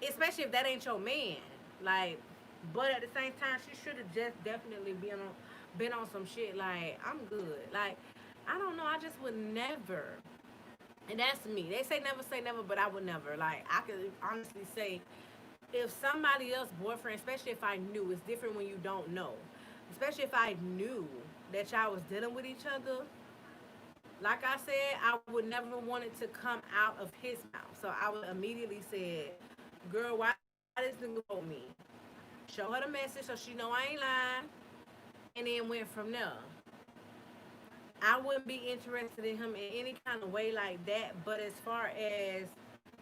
especially if that ain't your man. Like, but at the same time, she should have just definitely been on some shit. Like, I'm good. Like, I don't know. I just would never. And that's me. They say never, but I would never. Like, I could honestly say, if somebody else boyfriend, especially if I knew, it's different when you don't know. Especially if I knew that y'all was dealing with each other, like I said, I would never want it to come out of his mouth. So I would immediately say, girl, why this nigga wrote me? Show her the message so she know I ain't lying. And then went from there. I wouldn't be interested in him in any kind of way like that. But as far as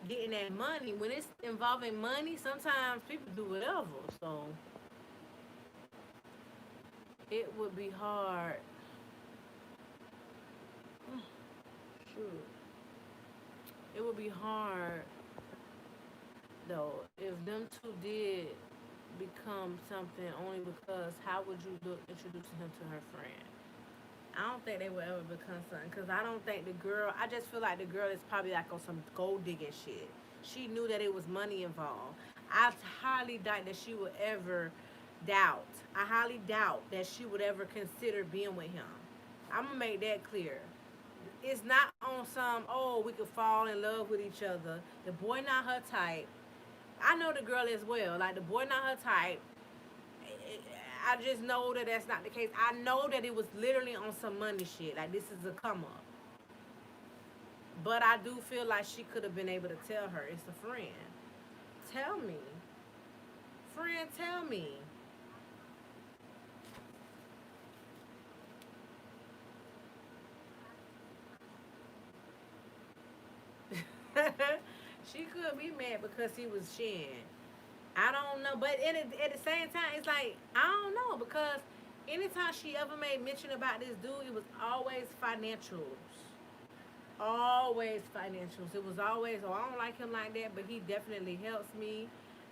getting that money, when it's involving money, sometimes people do whatever. So it would be hard. Shoot. It would be hard though if them two did become something only because how would you look introducing him to her friend? I don't think they will ever become something because I don't think the girl. I just feel like the girl is probably like on some gold digging shit. She knew that it was money involved. I highly doubt that she would ever doubt. I highly doubt that she would ever consider being with him. I'm gonna make that clear. It's not on some we could fall in love with each other. The boy not her type. I know the girl as well. Like the boy not her type. I just know that that's not the case. I know that it was literally on some money shit. Like this is a come up. But I do feel like she could have been able to tell her it's a friend. Tell me, friend, tell me. She could be mad because he was Shin. I don't know, but at the same time, it's like I don't know because anytime she ever made mention about this dude, it was always financials, always financials. It was always, oh, I don't like him like that, but he definitely helps me.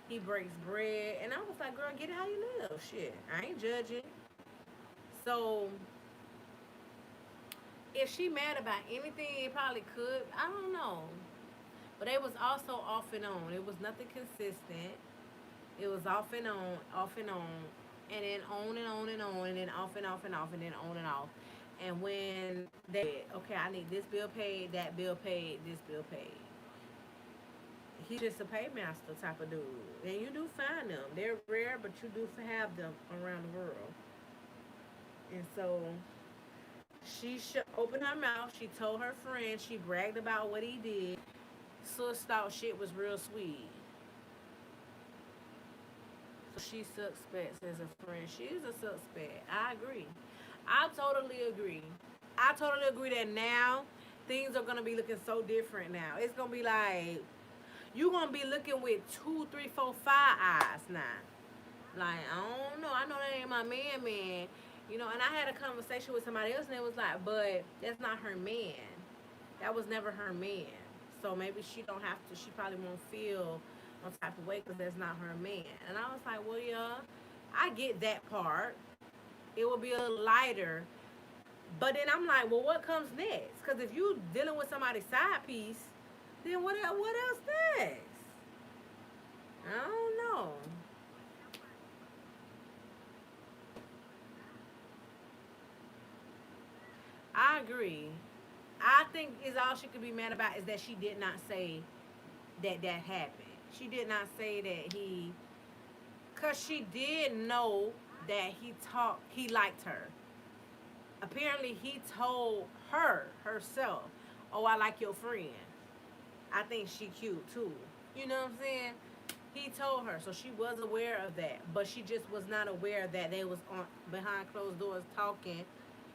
He breaks bread, and I was like, girl, get it how you live. Shit, I ain't judging. So if she mad about anything, it probably could. I don't know, but it was also off and on. It was nothing consistent. It was off and on, and then on and on and on, and then off and off and off, and then on and off. And when they, okay, I need this bill paid, that bill paid, this bill paid. He's just a paymaster type of dude. And you do find them. They're rare, but you do have them around the world. And so she opened her mouth. She told her friend. She bragged about what he did. Sus thought shit was real sweet. She suspects as a friend. She's a suspect. I agree. I totally agree. I totally agree that now things are gonna be looking so different now. It's gonna be like you gonna be looking with two, three, four, five eyes now. Like I don't know. I know that ain't my man. You know, and I had a conversation with somebody else, and it was like, but that's not her man. That was never her man. So maybe she don't have to. She probably won't feel on type of way because that's not her man. And I was like, well, yeah, I get that part. It will be a little lighter. But then I'm like, well, what comes next? Because if you dealing with somebody's side piece, then what else next? I don't know. I agree. I think is all she could be mad about is that she did not say that happened. She did not say that cause she did know that he liked her. Apparently he told her herself, "Oh, I like your friend. I think she cute too." You know what I'm saying? He told her, so she was aware of that, but she just was not aware that they was on behind closed doors talking.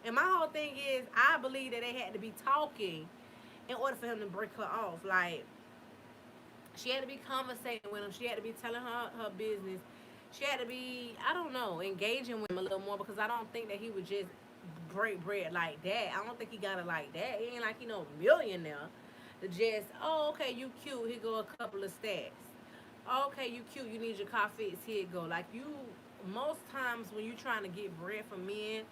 And my whole thing is, I believe that they had to be talking in order for him to break her off. Like, she had to be conversating with him. She had to be telling her business. She had to be, I don't know, engaging with him a little more, because I don't think that he would just break bread like that. I don't think he got it like that. He ain't like he no millionaire. To just, oh, okay, you cute. Here go a couple of stacks. Oh, okay, you cute. You need your car fixed. Here it go. Like, you, most times when you trying to get bread from men,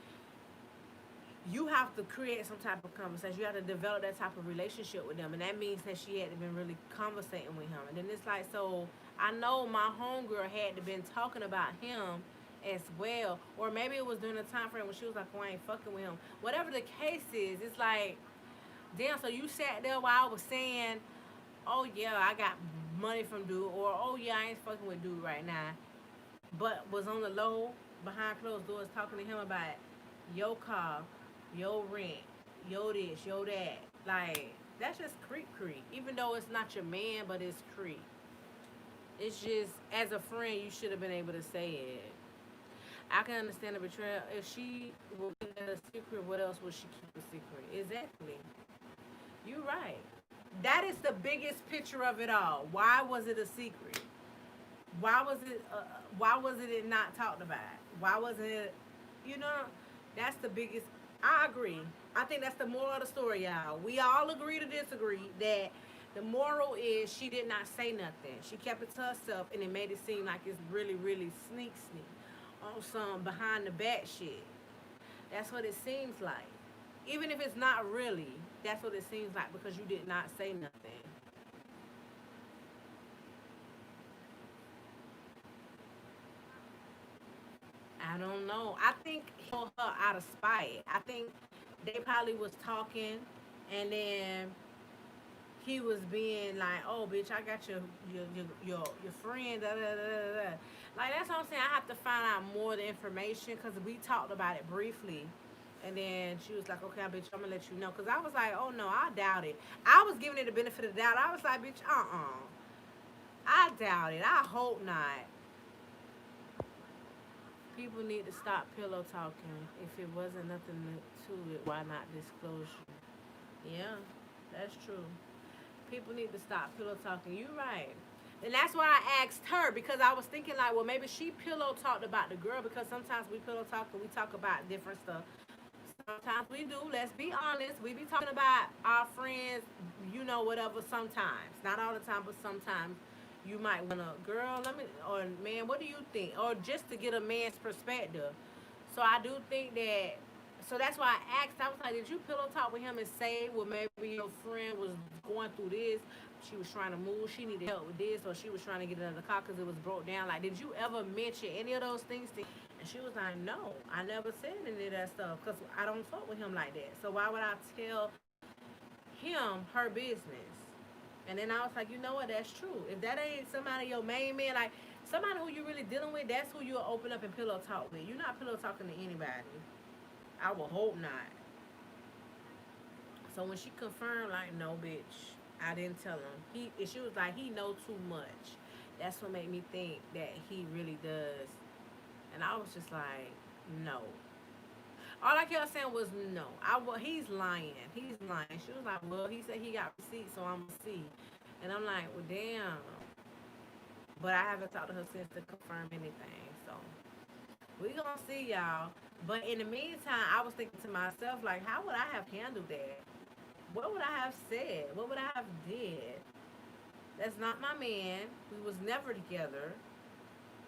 you have to create some type of conversation. You have to develop that type of relationship with them, and that means that she had to been really conversating with him. And then it's like, so I know my homegirl had to been talking about him as well, or maybe it was during the time frame when she was like, "Oh, I ain't fucking with him." Whatever the case is, it's like, damn. So you sat there while I was saying, "Oh yeah, I got money from dude," or "Oh yeah, I ain't fucking with dude right now," but was on the low behind closed doors talking to him about your car, your rent, your this, your that. Like, that's just creep. Even though it's not your man, but it's creep. It's just, as a friend, you should have been able to say it. I can understand the betrayal. If she will keep that a secret, what else would she keep a secret? Exactly. You're right. That is the biggest picture of it all. Why was it a secret? Why was it? Why was it not talked about? Why wasn't it? You know, that's the biggest. I agree. I think that's the moral of the story, y'all. We all agree to disagree that the moral is she did not say nothing. She kept it to herself, and it made it seem like it's really, really sneak on some behind the back shit. That's what it seems like. Even if it's not really, that's what it seems like, because you did not say nothing. I don't know. I think he told her out of spite. I think they probably was talking, and then he was being like, "Oh, bitch, I got your friend." Da, da, da, da, da. Like, that's what I'm saying. I have to find out more of the information, because we talked about it briefly, and then she was like, "Okay, bitch, I'm gonna let you know." Because I was like, "Oh no, I doubt it." I was giving it the benefit of the doubt. I was like, "Bitch, I doubt it. I hope not." People need to stop pillow talking. If it wasn't nothing to it, why not disclosure? Yeah, that's true. People need to stop pillow talking. You're right. And that's why I asked her, because I was thinking like, well, maybe she pillow talked about the girl, because sometimes we pillow talk and we talk about different stuff. Sometimes we do. Let's be honest. We be talking about our friends, whatever. Sometimes, not all the time, but sometimes you might wanna, girl, let me, or man, what do you think? Or just to get a man's perspective. So I do think that. So that's why I asked. I was like, did you pillow talk with him and say, well, maybe your friend was going through this? She was trying to move. She needed help with this, or she was trying to get another car because it was broke down. Like, did you ever mention any of those things to? And she was like, no, I never said any of that stuff, because I don't fuck with him like that. So why would I tell him her business? And then I was like, you know what? That's true. If that ain't somebody, your main man, like somebody who you really dealing with, that's who you'll open up and pillow talk with. You're not pillow talking to anybody. I will hope not. So when she confirmed, like, no, bitch, I didn't tell him. She was like, he know too much. That's what made me think that he really does. And I was just like, no. All I kept saying was no. He's lying. He's lying. She was like, well, he said he got receipts, so I'm gonna see. And I'm like, well, damn. But I haven't talked to her since to confirm anything. So we gonna see, y'all. But in the meantime, I was thinking to myself, like, how would I have handled that? What would I have said? What would I have did? That's not my man. We was never together.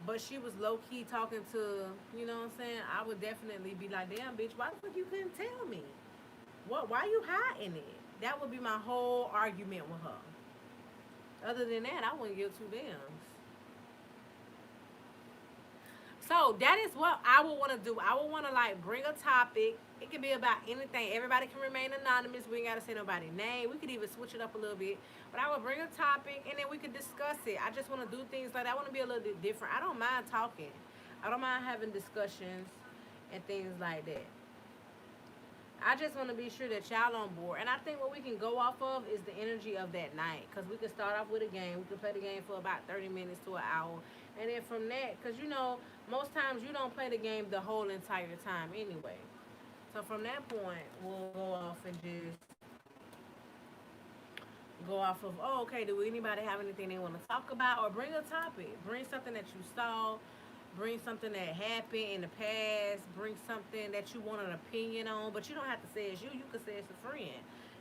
But she was low key talking to, you know what I'm saying? I would definitely be like, damn, bitch, why the fuck you couldn't tell me? What? Why you hiding it? That would be my whole argument with her. Other than that, I wouldn't give two damns. So that is what I would want to do. I would want to like bring a topic. It could be about anything. Everybody can remain anonymous. We ain't gotta say nobody's name. We could even switch it up a little bit. But I would bring a topic and then we could discuss it. I just want to do things like that. I want to be a little bit different. I don't mind talking. I don't mind having discussions and things like that. I just want to be sure that y'all on board. And I think what we can go off of is the energy of that night. Because we could start off with a game. We could play the game for about 30 minutes to an hour. And then from that, because most times you don't play the game the whole entire time anyway. So from that point, we'll go off and just, go off of, oh, okay, do anybody have anything they want to talk about? Or bring a topic. Bring something that you saw. Bring something that happened in the past. Bring something that you want an opinion on. But you don't have to say it's you. You can say it's a friend.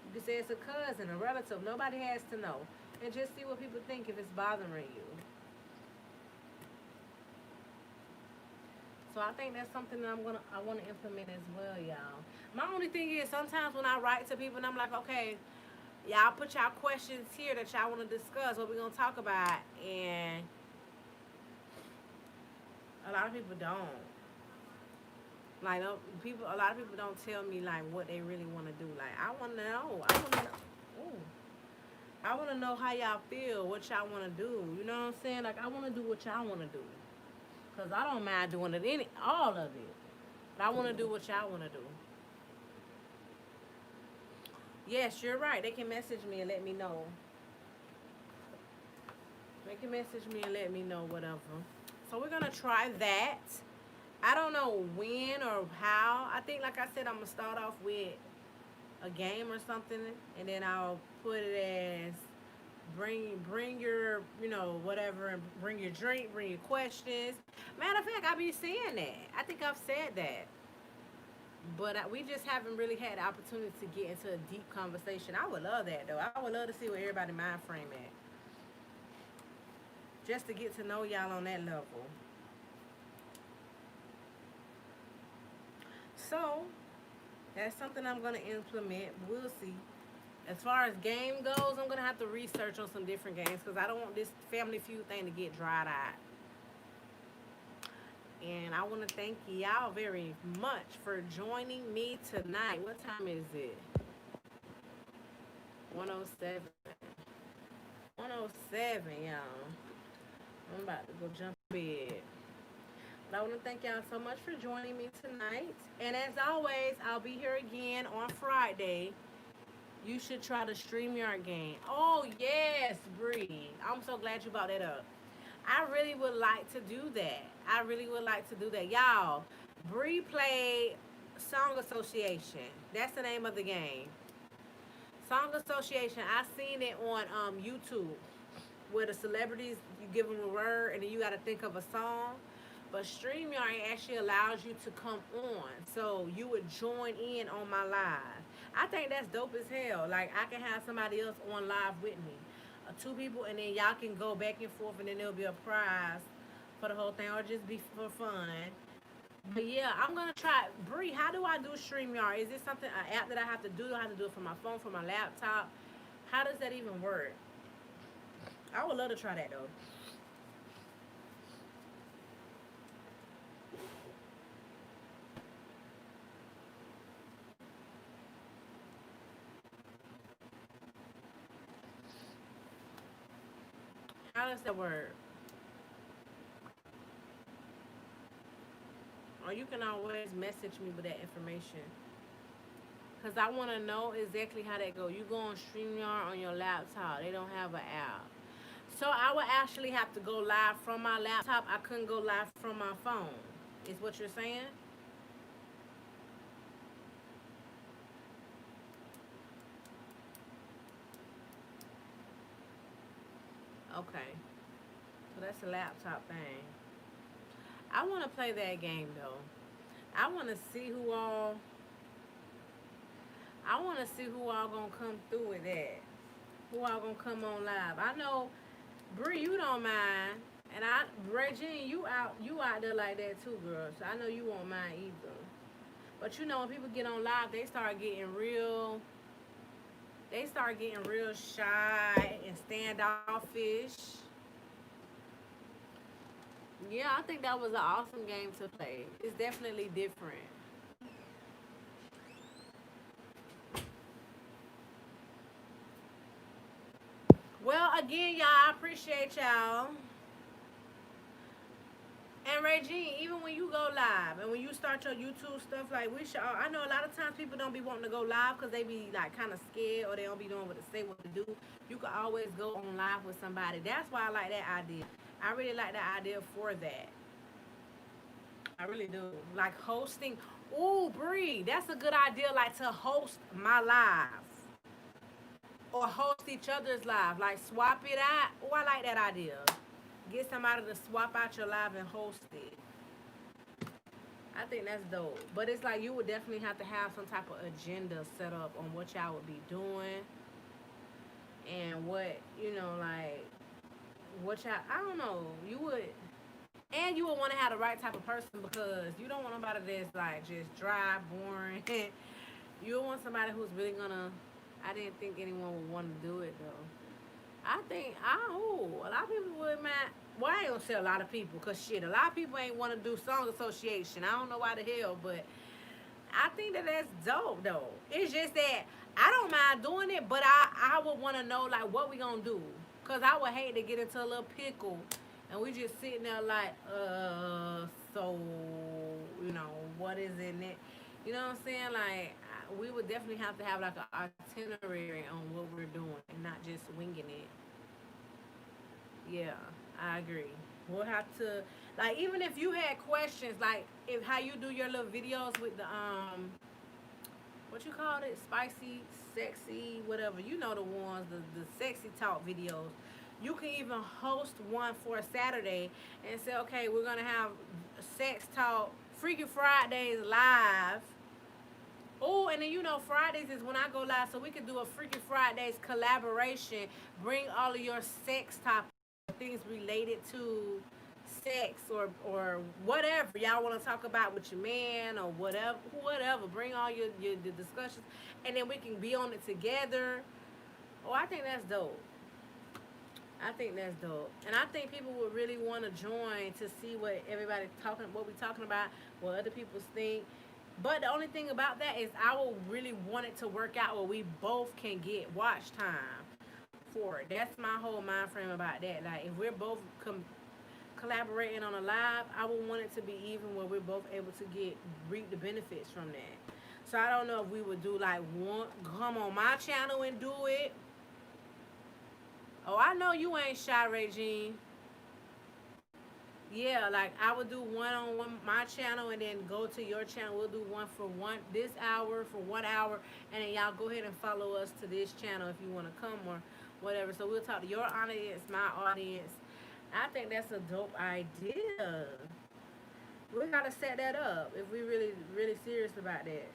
You can say it's a cousin, a relative. Nobody has to know. And just see what people think if it's bothering you. So I think that's something that I want to implement as well, y'all. My only thing is sometimes when I write to people and I'm like, okay, y'all put y'all questions here that y'all want to discuss, what we're gonna talk about, and a lot of people don't. Like people, a lot of people don't tell me like what they really want to do. Like I want to know. I want to know. Ooh. I want to know how y'all feel, what y'all want to do. You know what I'm saying? Like I want to do what y'all want to do, cause I don't mind doing it any all of it. But I want to do what y'all want to do. Yes, you're right. They can message me and let me know. They can message me and let me know whatever. So we're gonna try that. I don't know when or how. I think, like I said, I'm gonna start off with a game or something, and then I'll put it as bring your whatever, and bring your drink, bring your questions. Matter of fact, I be saying that. I think I've said that, but we just haven't really had the opportunity to get into a deep conversation. I would love that though. I would love to see where everybody mind frame at, just to get to know y'all on that level. So that's something I'm gonna implement. We'll see. As far as game goes, I'm gonna have to research on some different games because I don't want this Family Feud thing to get dried out. And I want to thank y'all very much for joining me tonight. What time is it? 107. 107, y'all. I'm about to go jump in bed. But I want to thank y'all so much for joining me tonight. And as always, I'll be here again on Friday. You should try the StreamYard game. Oh, yes, Bree. I'm so glad you brought that up. I really would like to do that. I really would like to do that. Y'all, Bree played Song Association. That's the name of the game. Song Association. I seen it on YouTube where the celebrities, you give them a word and then you got to think of a song. But StreamYard actually allows you to come on. So you would join in on my live. I think that's dope as hell. Like I can have somebody else on live with me. Two people, and then y'all can go back and forth and then there'll be a prize for the whole thing or just be for fun. But yeah, I'm gonna try. Bree, how do I do StreamYard? Is this something, an app that I have to do? Do I have to do it from my phone, from my laptop? How does that even work? I would love to try that though. How does that work? Or you can always message me with that information. Cause I want to know exactly how that go. You go on StreamYard on your laptop. They don't have an app. So I would actually have to go live from my laptop. I couldn't go live from my phone. Is what you're saying? Okay. So that's a laptop thing. I want to play that game though. I want to see who all. I want to see who all gonna come through with that. Who all gonna come on live? I know Bree, you don't mind, and Regine, you out there like that too, girl. So I know you won't mind either. But you know when people get on live, they start getting real shy and standoffish. Yeah, I think that was an awesome game to play. It's definitely different. Well, again, y'all, I appreciate y'all. And Regine, even when you go live and when you start your YouTube stuff, like we should, I know a lot of times people don't be wanting to go live because they be like kind of scared or they don't be knowing what to say, what to do. You can always go on live with somebody. That's why I like that idea. I really like that idea for that. I really do. Like hosting. Ooh, Bree, that's a good idea. Like to host my live. or host each other's live. Like swap it out. Oh, I like that idea. Get somebody to swap out your live and host it. I think that's dope. But it's like you would definitely have to have some type of agenda set up on what y'all would be doing and what, like what y'all, I don't know. You would, and you would want to have the right type of person because you don't want nobody that's like just dry, boring. You would want somebody who's really gonna, I didn't think anyone would want to do it though. I think a lot of people would man. Well, I ain't gonna say a lot of people, cause shit, a lot of people ain't want to do song association. I don't know why the hell, but I think that that's dope though. It's just that I don't mind doing it, but I would want to know like what we gonna do, cause I would hate to get into a little pickle, and we just sitting there like so what is in it? You know what I'm saying? Like we would definitely have to have like an itinerary on what we're doing and not just winging it. Yeah, I agree. We'll have to like even if you had questions like if how you do your little videos with the what you called it, spicy, sexy, whatever. You know the ones, the sexy talk videos. You can even host one for a Saturday and say, okay, we're gonna have sex talk, Freaky Fridays live. Oh, and then Fridays is when I go live, so we could do a Freaky Fridays collaboration. Bring all of your sex topics, things related to sex or whatever y'all want to talk about with your man or whatever. Bring all your the discussions, and then we can be on it together. Oh, I think that's dope. I think that's dope, and I think people would really want to join to see what we talking about, what other people think. But the only thing about that is I will really want it to work out where we both can get watch time for it. That's my whole mind frame about that. Like if we're both collaborating on a live, I would want it to be even where we're both able to get reap the benefits from that. So I don't know if we would do like one come on my channel and do it. Oh, I know you ain't shy, Regine. Yeah, like I would do one on one my channel and then go to your channel. We'll do one for one this hour for 1 hour, and then y'all go ahead and follow us to this channel if you want to come or whatever. So we'll talk to your audience, my audience. I think that's a dope idea. We gotta set that up if we really serious about that,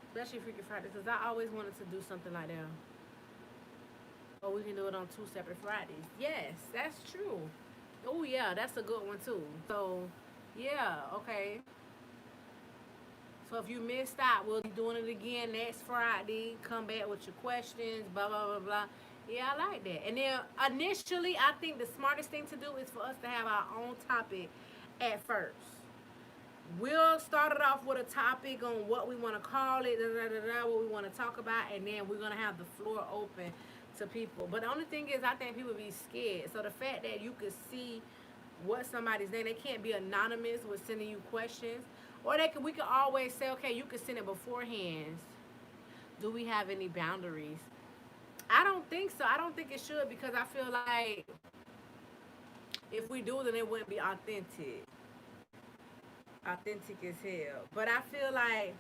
especially Freaky Friday, because I always wanted to do something like that. Or we can do it on two separate Fridays. Yes, that's true. Oh yeah, that's a good one too. So, yeah, okay. So if you missed out, we'll be doing it again next Friday. Come back with your questions, blah blah blah blah. Yeah, I like that. And then initially, I think the smartest thing to do is for us to have our own topic at first. We'll start it off with a topic on what we want to call it, what we want to talk about, and then we're gonna have the floor open to people. But the only thing is, I think people be scared. So the fact that you could see what somebody's name, they can't be anonymous with sending you questions, or we could always say, okay, you could send it beforehand. Do we have any boundaries? I don't think so. I don't think it should because I feel like if we do, then it wouldn't be authentic as hell. But I feel like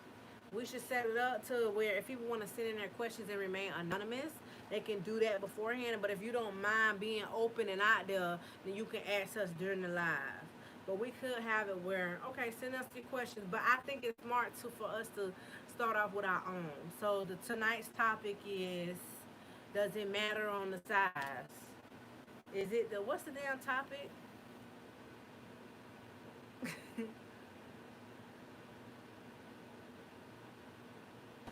we should set it up to where if people want to send in their questions and remain anonymous, they can do that beforehand. But if you don't mind being open and out there, then you can ask us during the live. But we could have it where, okay, send us your questions. But I think it's smart for us to start off with our own. So tonight's topic is, does it matter on the size? Is it what's the damn topic?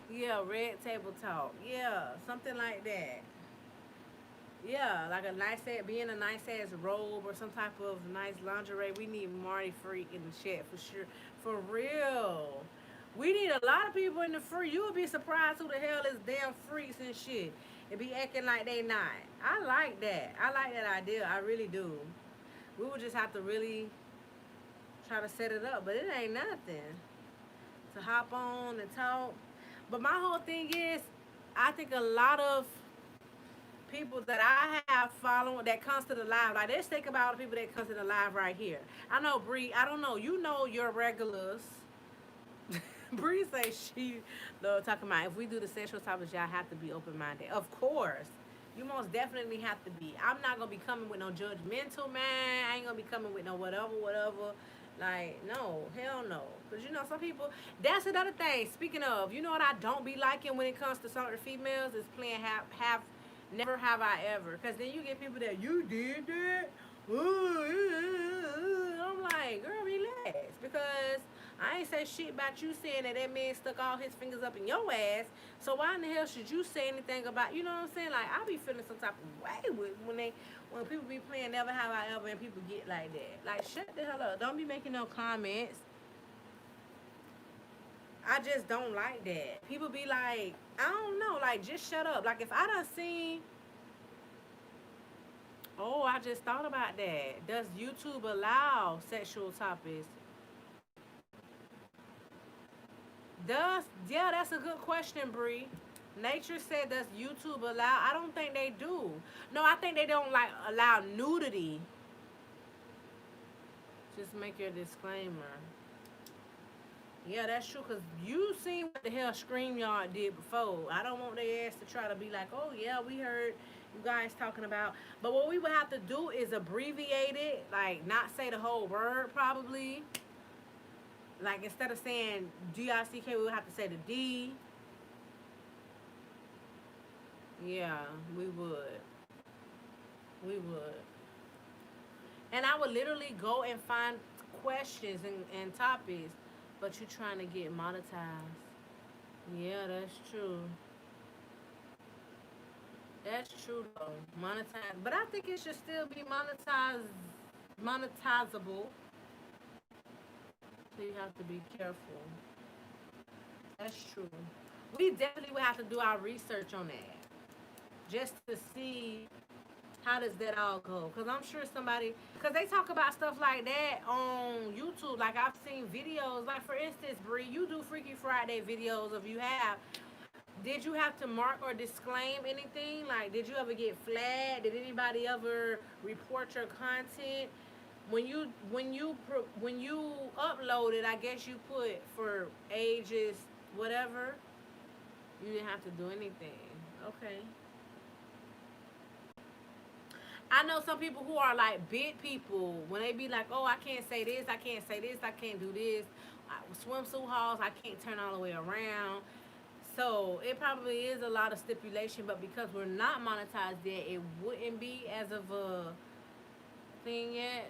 Yeah, red table talk. Yeah, something like that. Yeah, like a nice ass, be in a nice ass robe or some type of nice lingerie. We need Marty Freak in the chat for sure. For real. We need a lot of people in the free. You would be surprised who the hell is damn freaks and shit. And be acting like they not. I like that. I like that idea. I really do. We would just have to really try to set it up. But it ain't nothing to hop on and talk. But my whole thing is, I think a lot of people that I have following that comes to the live, like let's think about the people that comes to the live right here. I know Bree. I don't know. You know your regulars. Bree say she love talking about if we do the sexual topics, y'all have to be open minded. Of course. You most definitely have to be. I'm not gonna be coming with no judgmental, man. I ain't gonna be coming with no whatever, whatever. Like, no, hell no. Cause you know some people. That's another thing. Speaking of, you know what I don't be liking when it comes to certain females is playing have never have I ever. Cause then you get people that you did that. I'm like, girl, relax. Because I ain't say shit about you saying that that man stuck all his fingers up in your ass. So why in the hell should you say anything about, you know what I'm saying? Like, I be feeling some type of way when people be playing never have I ever and people get like that. Like, shut the hell up. Don't be making no comments. I just don't like that. People be like, I don't know, like, just shut up. Like, if I done seen, oh, I just thought about that. Does YouTube allow sexual topics? Does, yeah, that's a good question, Bree. Nature said, does YouTube allow? I don't think they do. No, I think they don't like allow nudity. Just make your disclaimer. Yeah, that's true. Cause you seen what the hell StreamYard did before. I don't want their ass to try to be like, oh yeah, we heard you guys talking about. But what we would have to do is abbreviate it, like not say the whole word probably. Like instead of saying DICK, we would have to say the D. Yeah, we would. We would. And I would literally go and find questions and topics, but you trying to get monetized. Yeah, that's true. That's true though. Monetize, but I think it should still be monetizable. So you have to be careful. That's true. We definitely would have to do our research on that, just to see how does that all go. Cause I'm sure somebody, cause they talk about stuff like that on YouTube. Like I've seen videos. Like for instance, Bree, you do Freaky Friday videos. If you have, did you have to mark or disclaim anything? Like, did you ever get flagged? Did anybody ever report your content? When you upload it, I guess you put for ages whatever. You didn't have to do anything. Okay. I know some people who are like big people when they be like, oh, I can't say this, I can't say this, I can't do this. Swimsuit hauls, I can't turn all the way around. So it probably is a lot of stipulation, but because we're not monetized yet, it wouldn't be as of a thing yet.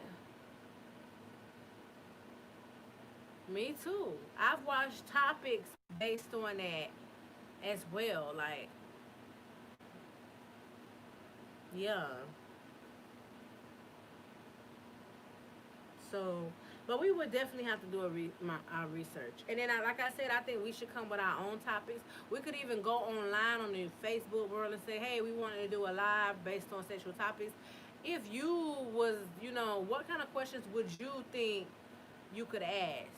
Me too. I've watched topics based on that as well. Like, yeah. So, but we would definitely have to do our research. And then, like I said, I think we should come with our own topics. We could even go online on the Facebook world and say, hey, we wanted to do a live based on sexual topics. If you was, what kind of questions would you think you could ask?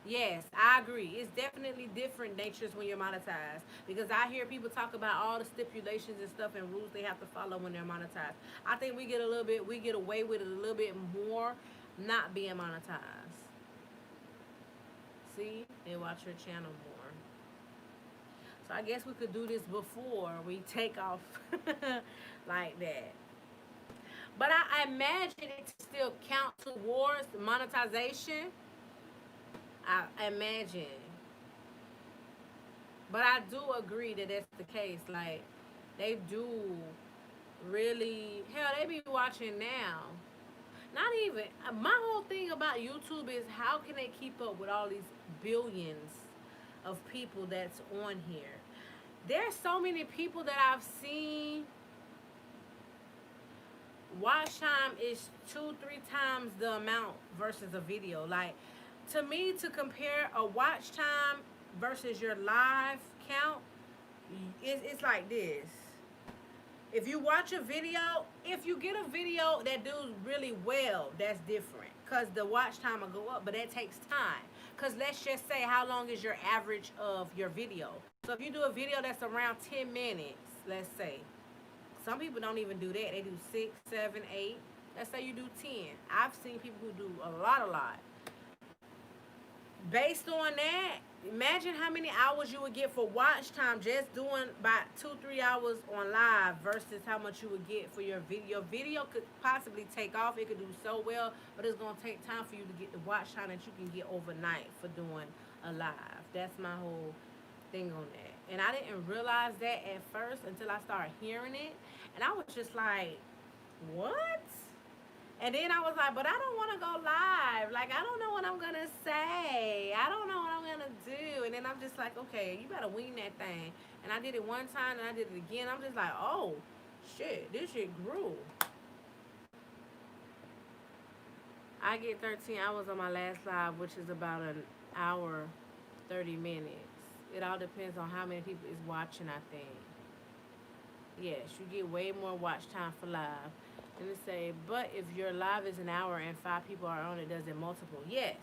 Yes, I agree. It's definitely different natures when you're monetized because I hear people talk about all the stipulations and stuff and rules they have to follow when they're monetized. I think we get away with it a little bit more not being monetized. See, they watch your channel more. So I guess we could do this before we take off like that. But I imagine it to still count towards monetization. I imagine. But I do agree that that's the case. Like, they do really, hell, they be watching now. Not even, my whole thing about YouTube is how can they keep up with all these billions of people that's on here? There's so many people that I've seen watch time is 2-3 times the amount versus a video. Like, to me, to compare a watch time versus your live count, it's like this. If you watch a video, if you get a video that does really well, that's different. Because the watch time will go up, but that takes time. Because let's just say, how long is your average of your video? So if you do a video that's around 10 minutes, let's say, some people don't even do that. They do 6, 7, 8. Let's say you do 10. I've seen people who do a lot. based on that, imagine how many hours you would get for watch time just doing about 2 3 hours on live versus how much you would get for your video. Your video could possibly take off, it could do so well, but it's gonna take time for you to get the watch time that you can get overnight for doing a live. That's my whole thing on that. And I didn't realize that at first until I started hearing it. And I was just like, what? And then I was like, but I don't want to go live. Like, I don't know what I'm going to say. I don't know what I'm going to do. And then I'm just like, okay, you better wing that thing. And I did it one time and I did it again. I'm just like, oh, shit, this shit grew. I get 13 hours on my last live, which is about an hour, 30 minutes. It all depends on how many people is watching, I think. Yes, you get way more watch time for live. And it say, but if your live is an hour and 5 people are on it, does it multiple? Yes.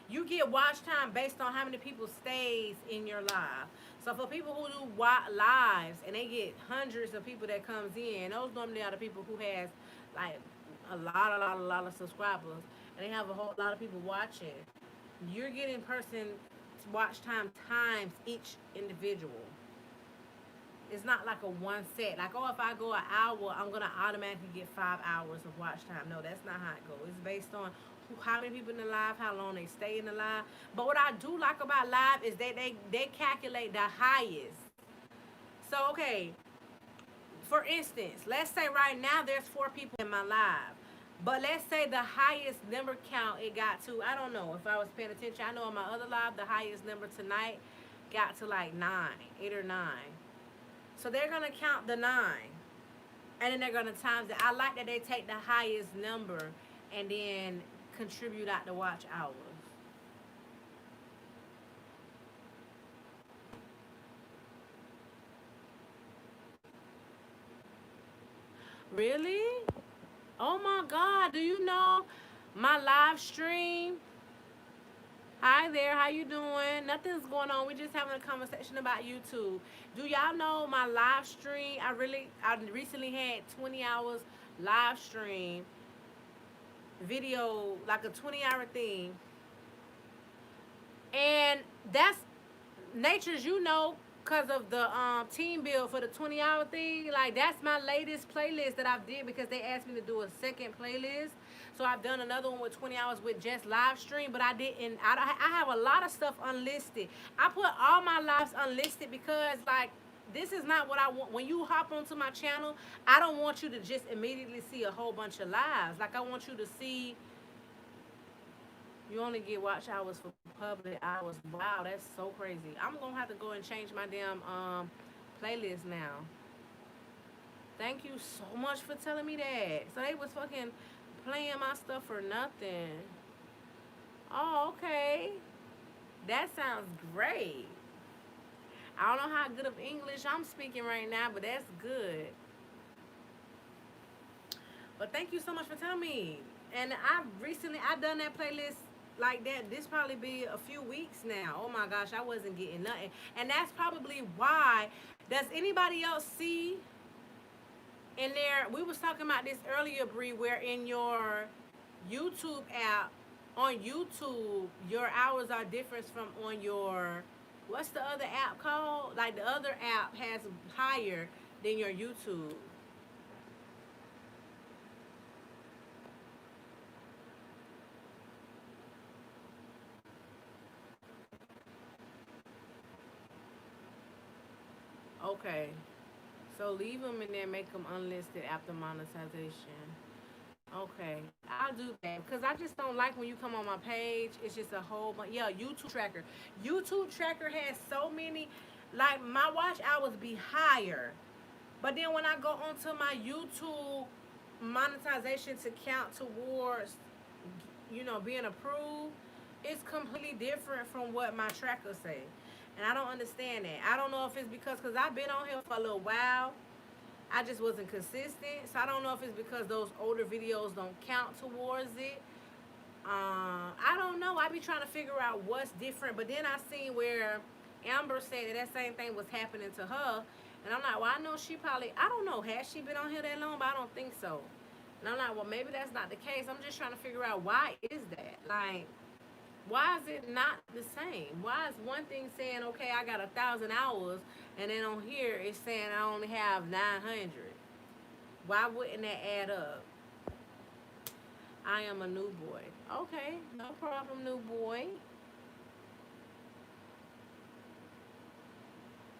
You get watch time based on how many people stays in your live. So for people who do lives and they get hundreds of people that comes in, those normally are the people who has like a lot of subscribers, and they have a whole lot of people watching. You're getting person watch time times each individual. It's not like a one set. Like, oh, if I go an hour, I'm gonna automatically get 5 hours of watch time. No, that's not how it goes. It's based on how many people in the live, how long they stay in the live. But what I do like about live is that they calculate the highest. So okay, for instance, let's say right now there's 4 people in my live. But let's say the highest number count it got to, I don't know if I was paying attention. I know on my other live, the highest number tonight got to like 8 or 9. So they're going to count the 9. And then they're going to times it. I like that they take the highest number and then contribute out the watch hours. Really? Oh my God. Do you know my live stream? Hi there, how you doing? Nothing's going on. We're just having a conversation about YouTube. Do y'all know my live stream? I recently had 20 hours live stream video, like a 20-hour thing. And that's nature's, because of the team build for the 20-hour thing. Like, that's my latest playlist that I've did because they asked me to do a second playlist. So I've done another one with 20 hours with just live stream, but I didn't. I have a lot of stuff unlisted. I put all my lives unlisted because, like, this is not what I want. When you hop onto my channel, I don't want you to just immediately see a whole bunch of lives. Like, I want you to see. You only get watch hours for public hours. Wow, that's so crazy. I'm gonna have to go and change my damn playlist now. Thank you so much for telling me that. So they was fucking playing my stuff for nothing. Oh, okay. That sounds great. I don't know how good of English I'm speaking right now, but that's good. But thank you so much for telling me. And I done that playlist like that. This probably be a few weeks now. Oh my gosh, I wasn't getting nothing. And that's probably why. Does anybody else see in there? We was talking about this earlier, Bree, where in your YouTube app, on YouTube, your hours are different from on your, what's the other app called? Like, the other app has higher than your YouTube. Okay. So leave them and then make them unlisted after monetization. Okay, I'll do that because I just don't like when you come on my page. It's just a whole bunch. Yeah, YouTube tracker. YouTube tracker has so many. Like, my watch hours be higher, but then when I go onto my YouTube monetization to count towards, being approved, it's completely different from what my tracker say. And I don't understand that. I don't know if it's because I've been on here for a little while. I just wasn't consistent. So I don't know if it's because those older videos don't count towards it. I don't know. I be trying to figure out what's different. But then I seen where Amber said that same thing was happening to her. And I'm like, well, I know she probably, I don't know, has she been on here that long? But I don't think so. And I'm like, well, maybe that's not the case. I'm just trying to figure out why is that? Like, Why is it not the same? Why is one thing saying, okay, I got 1,000 hours, and then on here it's saying I only have 900? Why wouldn't that add up? I am a new boy. Okay, no problem, new boy.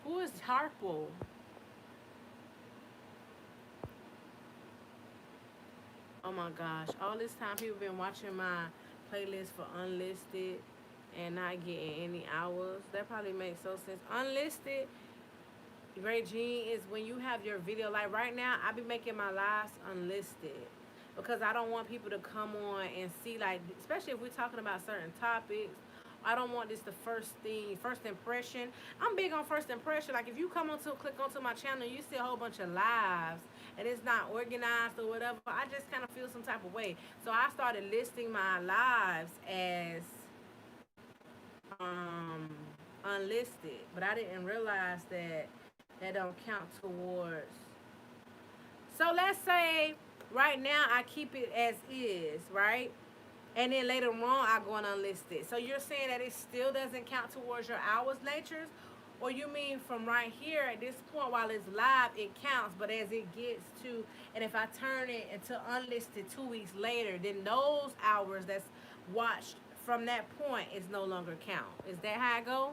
Who is Harpo? Oh my gosh. All this time people been watching my playlist for unlisted and not getting any hours. That probably makes so sense. Unlisted, Great Gene, is when you have your video. Like right now, I be making my lives unlisted because I don't want people to come on and see, like, especially if we're talking about certain topics. I don't want this the first thing, first impression. I'm big on first impression. Like if you come onto click onto my channel, you see a whole bunch of lives and it's not organized or whatever. I just kind of feel some type of way. So I started listing my lives as um unlisted, but I didn't realize that that don't count towards. So let's say right now I keep it as is, right? And then later on I go and unlist it. So you're saying that it still doesn't count towards your hours natures? Or you mean from right here at this point while it's live it counts, but as it gets to, and if I turn it into unlisted 2 weeks later, then those hours that's watched from that point is no longer count. Is that how I go?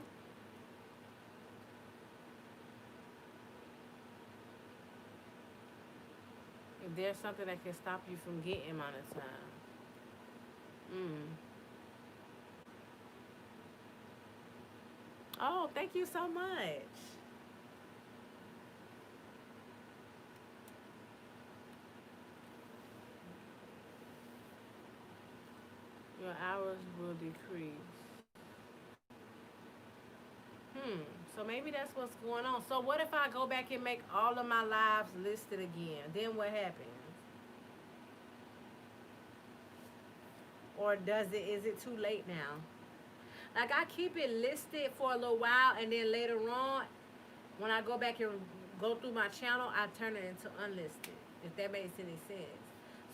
If there's something that can stop you from getting monetized. Mm. Oh, thank you so much. Your hours will decrease. Hmm. So maybe that's what's going on. So what if I go back and make all of my lives listed again? Then what happens? Or does it? Is it too late now? Like I keep it listed for a little while, and then later on, when I go back and go through my channel, I turn it into unlisted. If that makes any sense.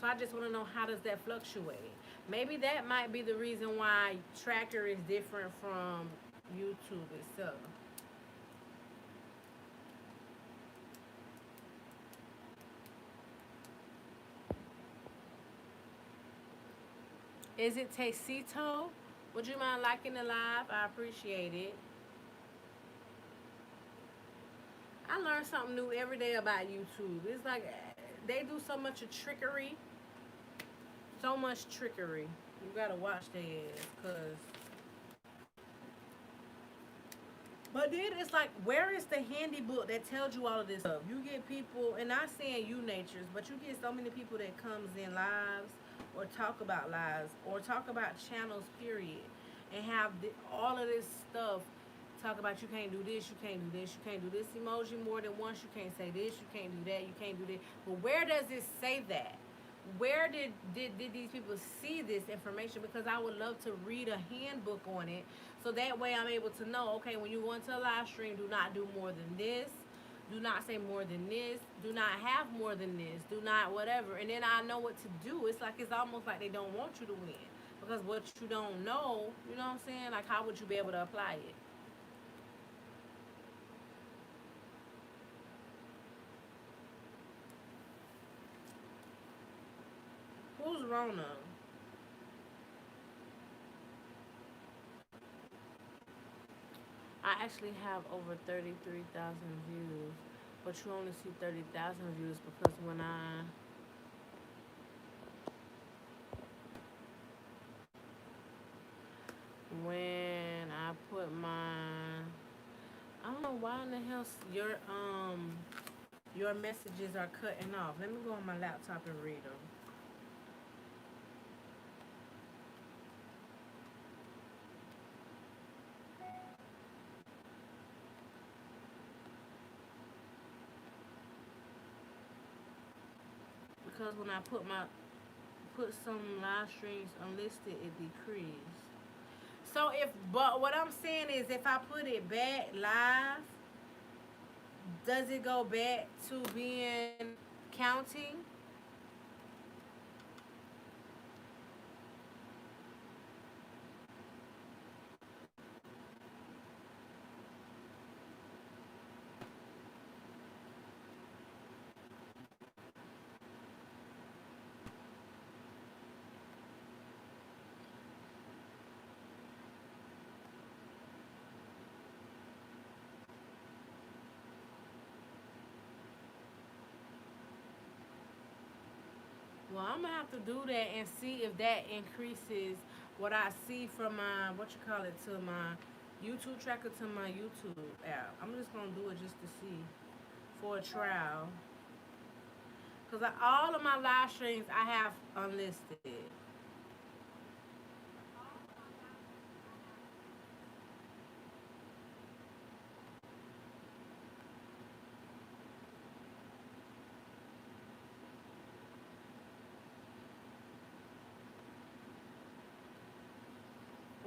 So I just want to know, how does that fluctuate? Maybe that might be the reason why Tracker is different from YouTube itself. Is it Tecito? Would you mind liking the live? I appreciate it. I learn something new every day about YouTube. It's like they do so much of trickery, so much trickery. You gotta watch that, cause. But then it's like, where is the handy book that tells you all of this stuff? You get people, and not saying you natures, but you get so many people that comes in lives or talk about lives or talk about channels, period, and have all of this stuff. Talk about you can't do this, you can't do this, you can't do this emoji more than once, you can't say this, you can't do that, you can't do that. But where does it say that? Where did these people see this information? Because I would love to read a handbook on it, so that way I'm able to know, okay, when you go into a live stream, do not do more than this, do not say more than this, do not have more than this, do not whatever, and then I know what to do. It's like it's almost like they don't want you to win, because what you don't know, you know what I'm saying, like how would you be able to apply it? Who's Rona? I actually have over 33,000 views, but you only see 30,000 views because when I put my, I don't know why in the hell your messages are cutting off. Let me go on my laptop and read them. Because when I put some live streams unlisted, it decreased. So if, but what I'm saying is, if I put it back live, does it go back to being counting? Well, I'm gonna have to do that and see if that increases what I see from my what you call it to my YouTube tracker to my YouTube app. I'm just gonna do it just to see for a trial, cause all of my live streams I have unlisted.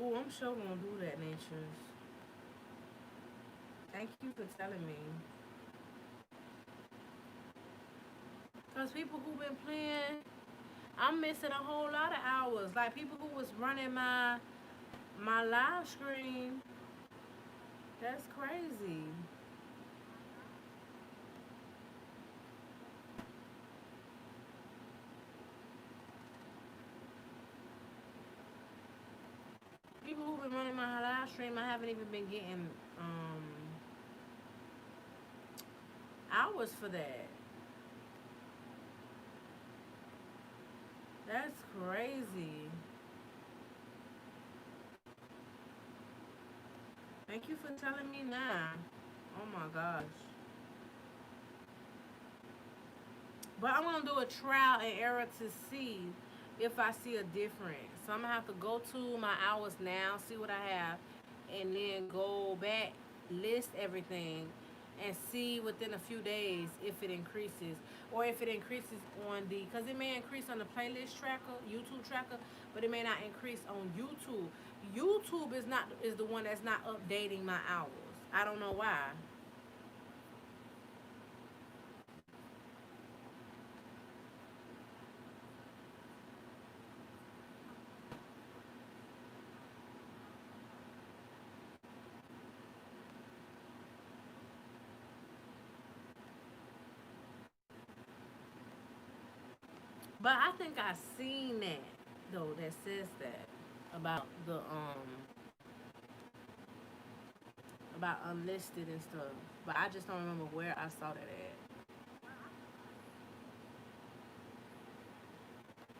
Oh, I'm sure gonna do that, Natures. Thank you for telling me. Cause people who been playing, I'm missing a whole lot of hours. Like people who was running my live stream. That's crazy. People who've been running my live stream, I haven't even been getting um hours for that. That's crazy. Thank you for telling me now. Oh my gosh. But I'm gonna do a trial and error to see if I see a difference. So I'm gonna have to go to my hours now, see what I have, and then go back, list everything, and see within a few days if it increases or if it increases on the because it may increase on the playlist tracker, YouTube tracker, but it may not increase on YouTube. YouTube is the one that's not updating my hours. I don't know why. But I think I seen that though that says that about the about unlisted and stuff. But I just don't remember where I saw that at.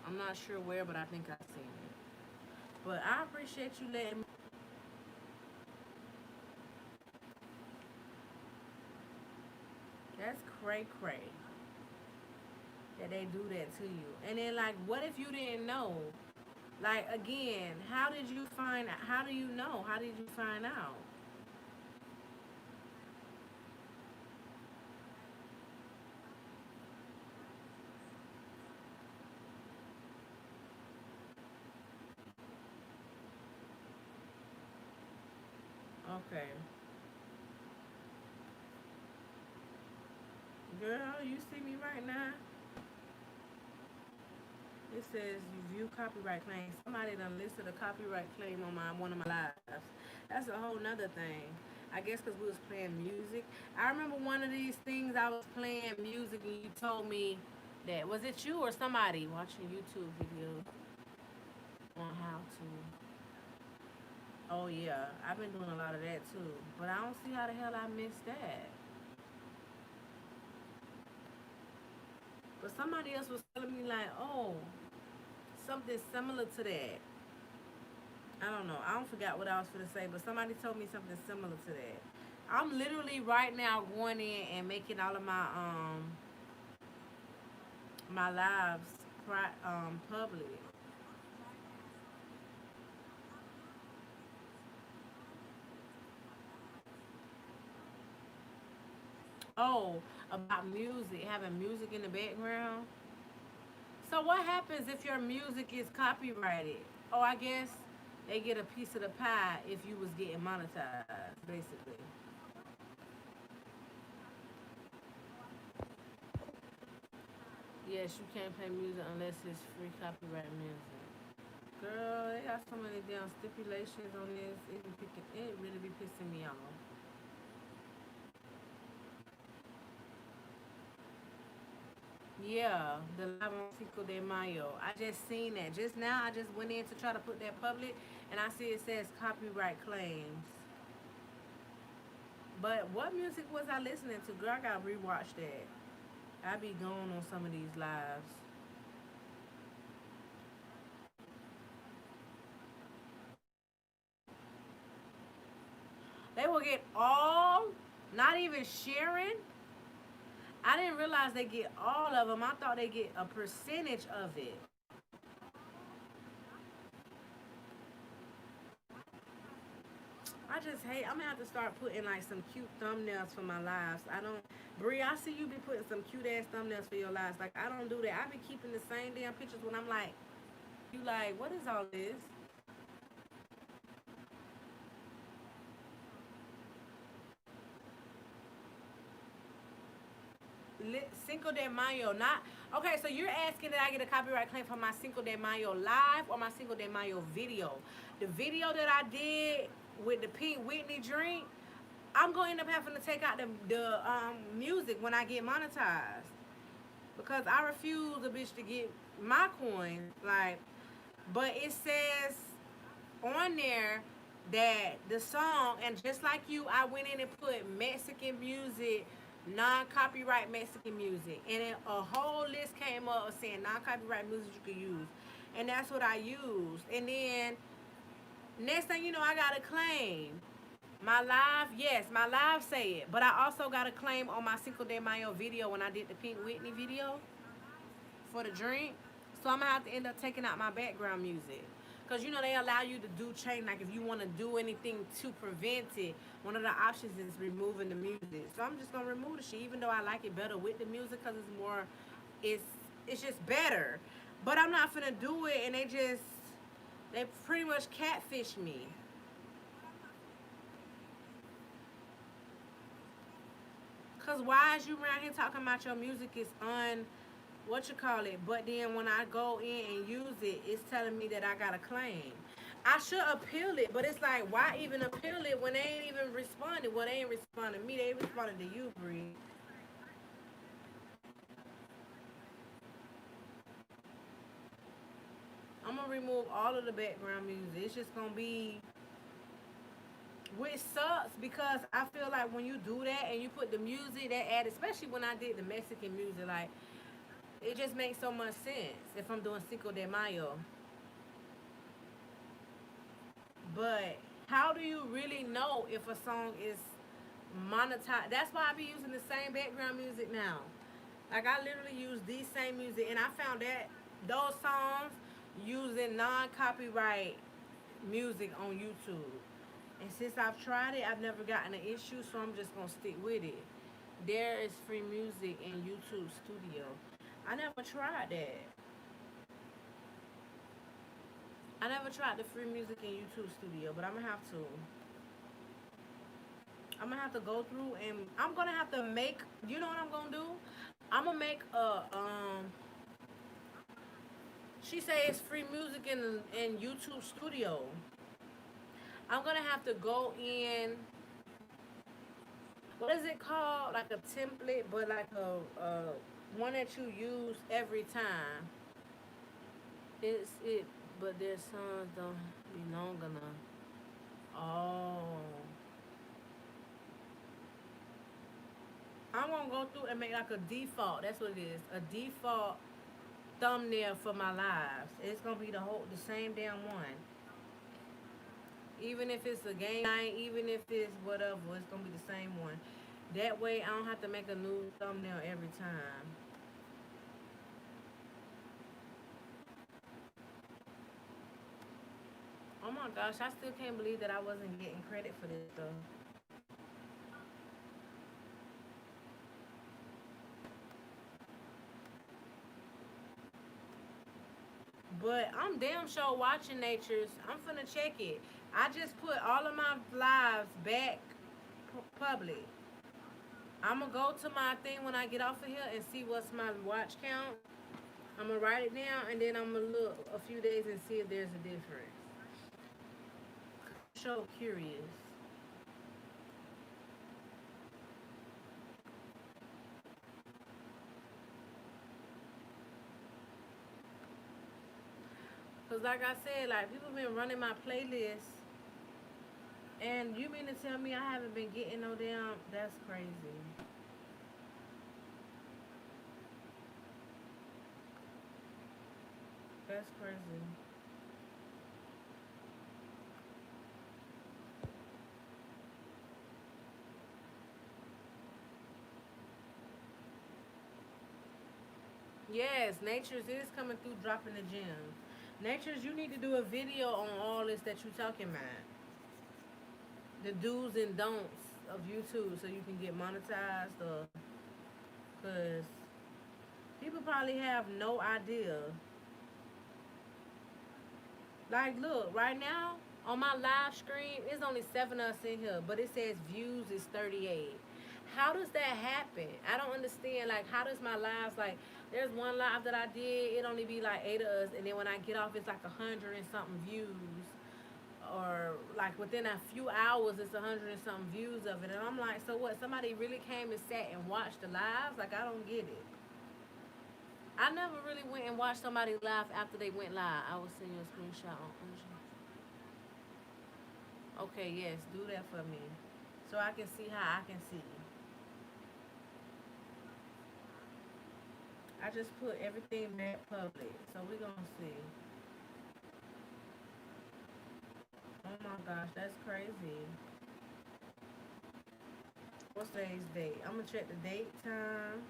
I'm not sure where, but I think I seen it. But I appreciate you letting me. That's cray cray that they do that to you. And then like, what if you didn't know? Like again, how did you find? How do you know? How did you find out? Okay, girl, you see me right now. It says you view copyright claims. Somebody done listed a copyright claim on my one of my lives. That's a whole nother thing. I guess because we was playing music. I remember one of these things I was playing music and you told me that was it you or somebody watching YouTube videos on how to. Oh yeah, I've been doing a lot of that too. But I don't see how the hell I missed that. But somebody else was telling me like, oh, something similar to that. I don't know. I don't forgot what I was gonna say, but somebody told me something similar to that. I'm literally right now going in and making all of my lives public. Oh, about music, having music in the background. So what happens if your music is copyrighted? Oh, I guess they get a piece of the pie if you was getting monetized, basically. Yes, you can't play music unless it's free copyright music. Girl, they got so many damn stipulations on this. It really be pissing me off. Yeah, the live on Cinco de Mayo. I just seen that. Just now, I just went in to try to put that public, and I see it says copyright claims. But what music was I listening to? Girl, I gotta rewatch that. I be going on some of these lives. will get all, not even sharing. I didn't realize they get all of them. I thought they get a percentage of it. I just hate. I'm gonna have to start putting like some cute thumbnails for my lives. I don't, Bree. I see you be putting some cute ass thumbnails for your lives. Like I don't do that. I be keeping the same damn pictures when I'm like, you like, what is all this? Cinco de Mayo, not okay. So you're asking that I get a copyright claim for my Cinco de Mayo live or my Cinco de Mayo video? The video that I did with the Pink Whitney drink, I'm gonna end up having to take out the music when I get monetized because I refuse a bitch to get my coins. Like, but it says on there that the song, and just like you, I went in and put Mexican music, non-copyright Mexican music, and then a whole list came up saying non-copyright music you could use, and that's what I used. And then next thing you know, I got a claim. My live, yes, my live say it, but I also got a claim on my Cinco de Mayo video when I did the Pink Whitney video for the drink. So I'm gonna have to end up taking out my background music. Cause you know they allow you to do change, like if you want to do anything to prevent it, one of the options is removing the music. So I'm just gonna remove the shit, even though I like it better with the music, cause it's more, it's it's just better. But I'm not finna do it, and they pretty much catfish me. Cause why is you around here talking about your music is on what you call it, but then when I go in and use it, it's telling me that I got a claim. I should appeal it, but it's like why even appeal it when they ain't even responded? Well, they ain't responded to me, they responded to you, Bree. I'm gonna remove all of the background music. It's just gonna be, which sucks because I feel like when you do that and you put the music that add, especially when I did the Mexican music, like it just makes so much sense if I'm doing Cinco de Mayo. But how do you really know if a song is monetized? That's why I be using the same background music now. Like I literally use these same music, and I found that those songs using non-copyright music on YouTube. And since I've tried it, I've never gotten an issue, so I'm just gonna stick with it. There is free music in YouTube Studio. I never tried that. I never tried the free music in YouTube Studio, but I'm gonna have to. I'm gonna have to go through and I'm gonna have to make. You know what I'm gonna do? I'm gonna make a. She say it's free music in YouTube Studio. I'm gonna have to go in. What is it called? Like a template, but like a one that you use every time. It's it, but their songs don't be long enough. Oh, I'm gonna go through and make like a default. That's what it is. A default thumbnail for my lives. It's gonna be the same damn one. Even if it's a game night, even if it's whatever, it's gonna be the same one. That way, I don't have to make a new thumbnail every time. Oh my gosh, I still can't believe that I wasn't getting credit for this though. But I'm damn sure watching Nature's. I'm finna check it. I just put all of my lives back public. I'm gonna go to my thing when I get off of here and see what's my watch count. I'm gonna write it down and then I'm gonna look a few days and see if there's a difference. So curious. Cause like I said, like people been running my playlist, and you mean to tell me I haven't been getting no damn? That's crazy. That's crazy. Yes, Nature's is coming through dropping the gems. Nature's, you need to do a video on all this that you talking about. The do's and don'ts of YouTube so you can get monetized or because people probably have no idea. Like, look, right now on my live stream, it's only 7 of us in here, but it says views is 38. How does that happen? I don't understand. Like, how does my lives, like, there's one live that I did, it only be like 8 of us, and then when I get off, it's like 100 and something views. Or, like, within a few hours, it's 100 and something views of it. And I'm like, so what? Somebody really came and sat and watched the lives? Like, I don't get it. I never really went and watched somebody live after they went live. I will send you a screenshot on. Okay, yes, do that for me, so I can see how I can see. I just put everything back public, so we gonna see. Oh my gosh, that's crazy. What's today's date? I'm gonna check the date time.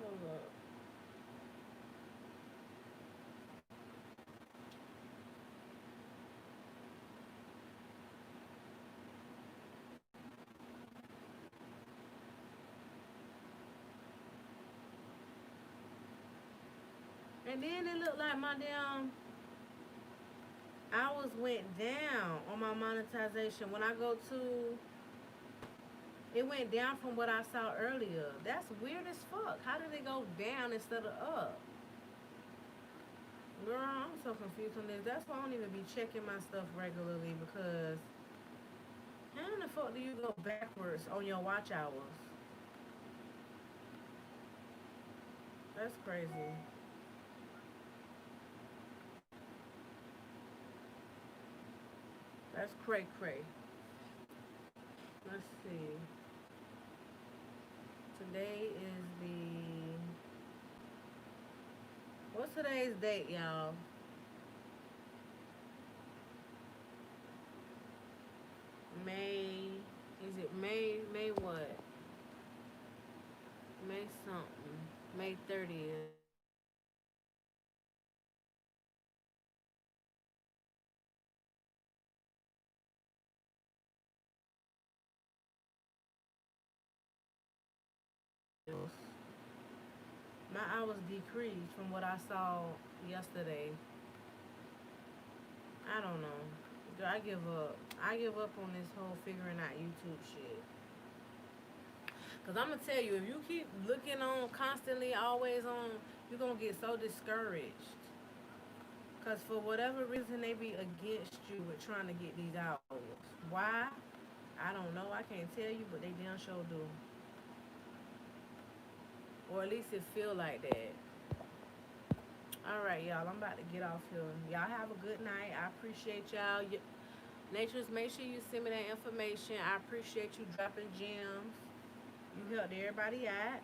Hold up. And then it looked like my damn hours went down on my monetization. When I go to, it went down from what I saw earlier. That's weird as fuck. How did it go down instead of up? Girl, I'm so confused on this. That's why I don't even be checking my stuff regularly because how in the fuck do you go backwards on your watch hours? That's crazy. That's cray cray. Let's see. Today is the, what's today's date, y'all? May, is it May? May what? May something. May 30th. My hours decreased from what I saw yesterday. I don't know. I give up. I give up on this whole figuring out YouTube shit. Cause I'm gonna tell you, if you keep looking on constantly, always on, you're gonna get so discouraged. Cause for whatever reason they be against you with trying to get these hours. Why? I don't know. I can't tell you, but they damn sure do. Or at least it feel like that. All right, y'all. I'm about to get off here. Y'all have a good night. I appreciate y'all. Natures, make sure you send me that information. I appreciate you dropping gems. You helped everybody out.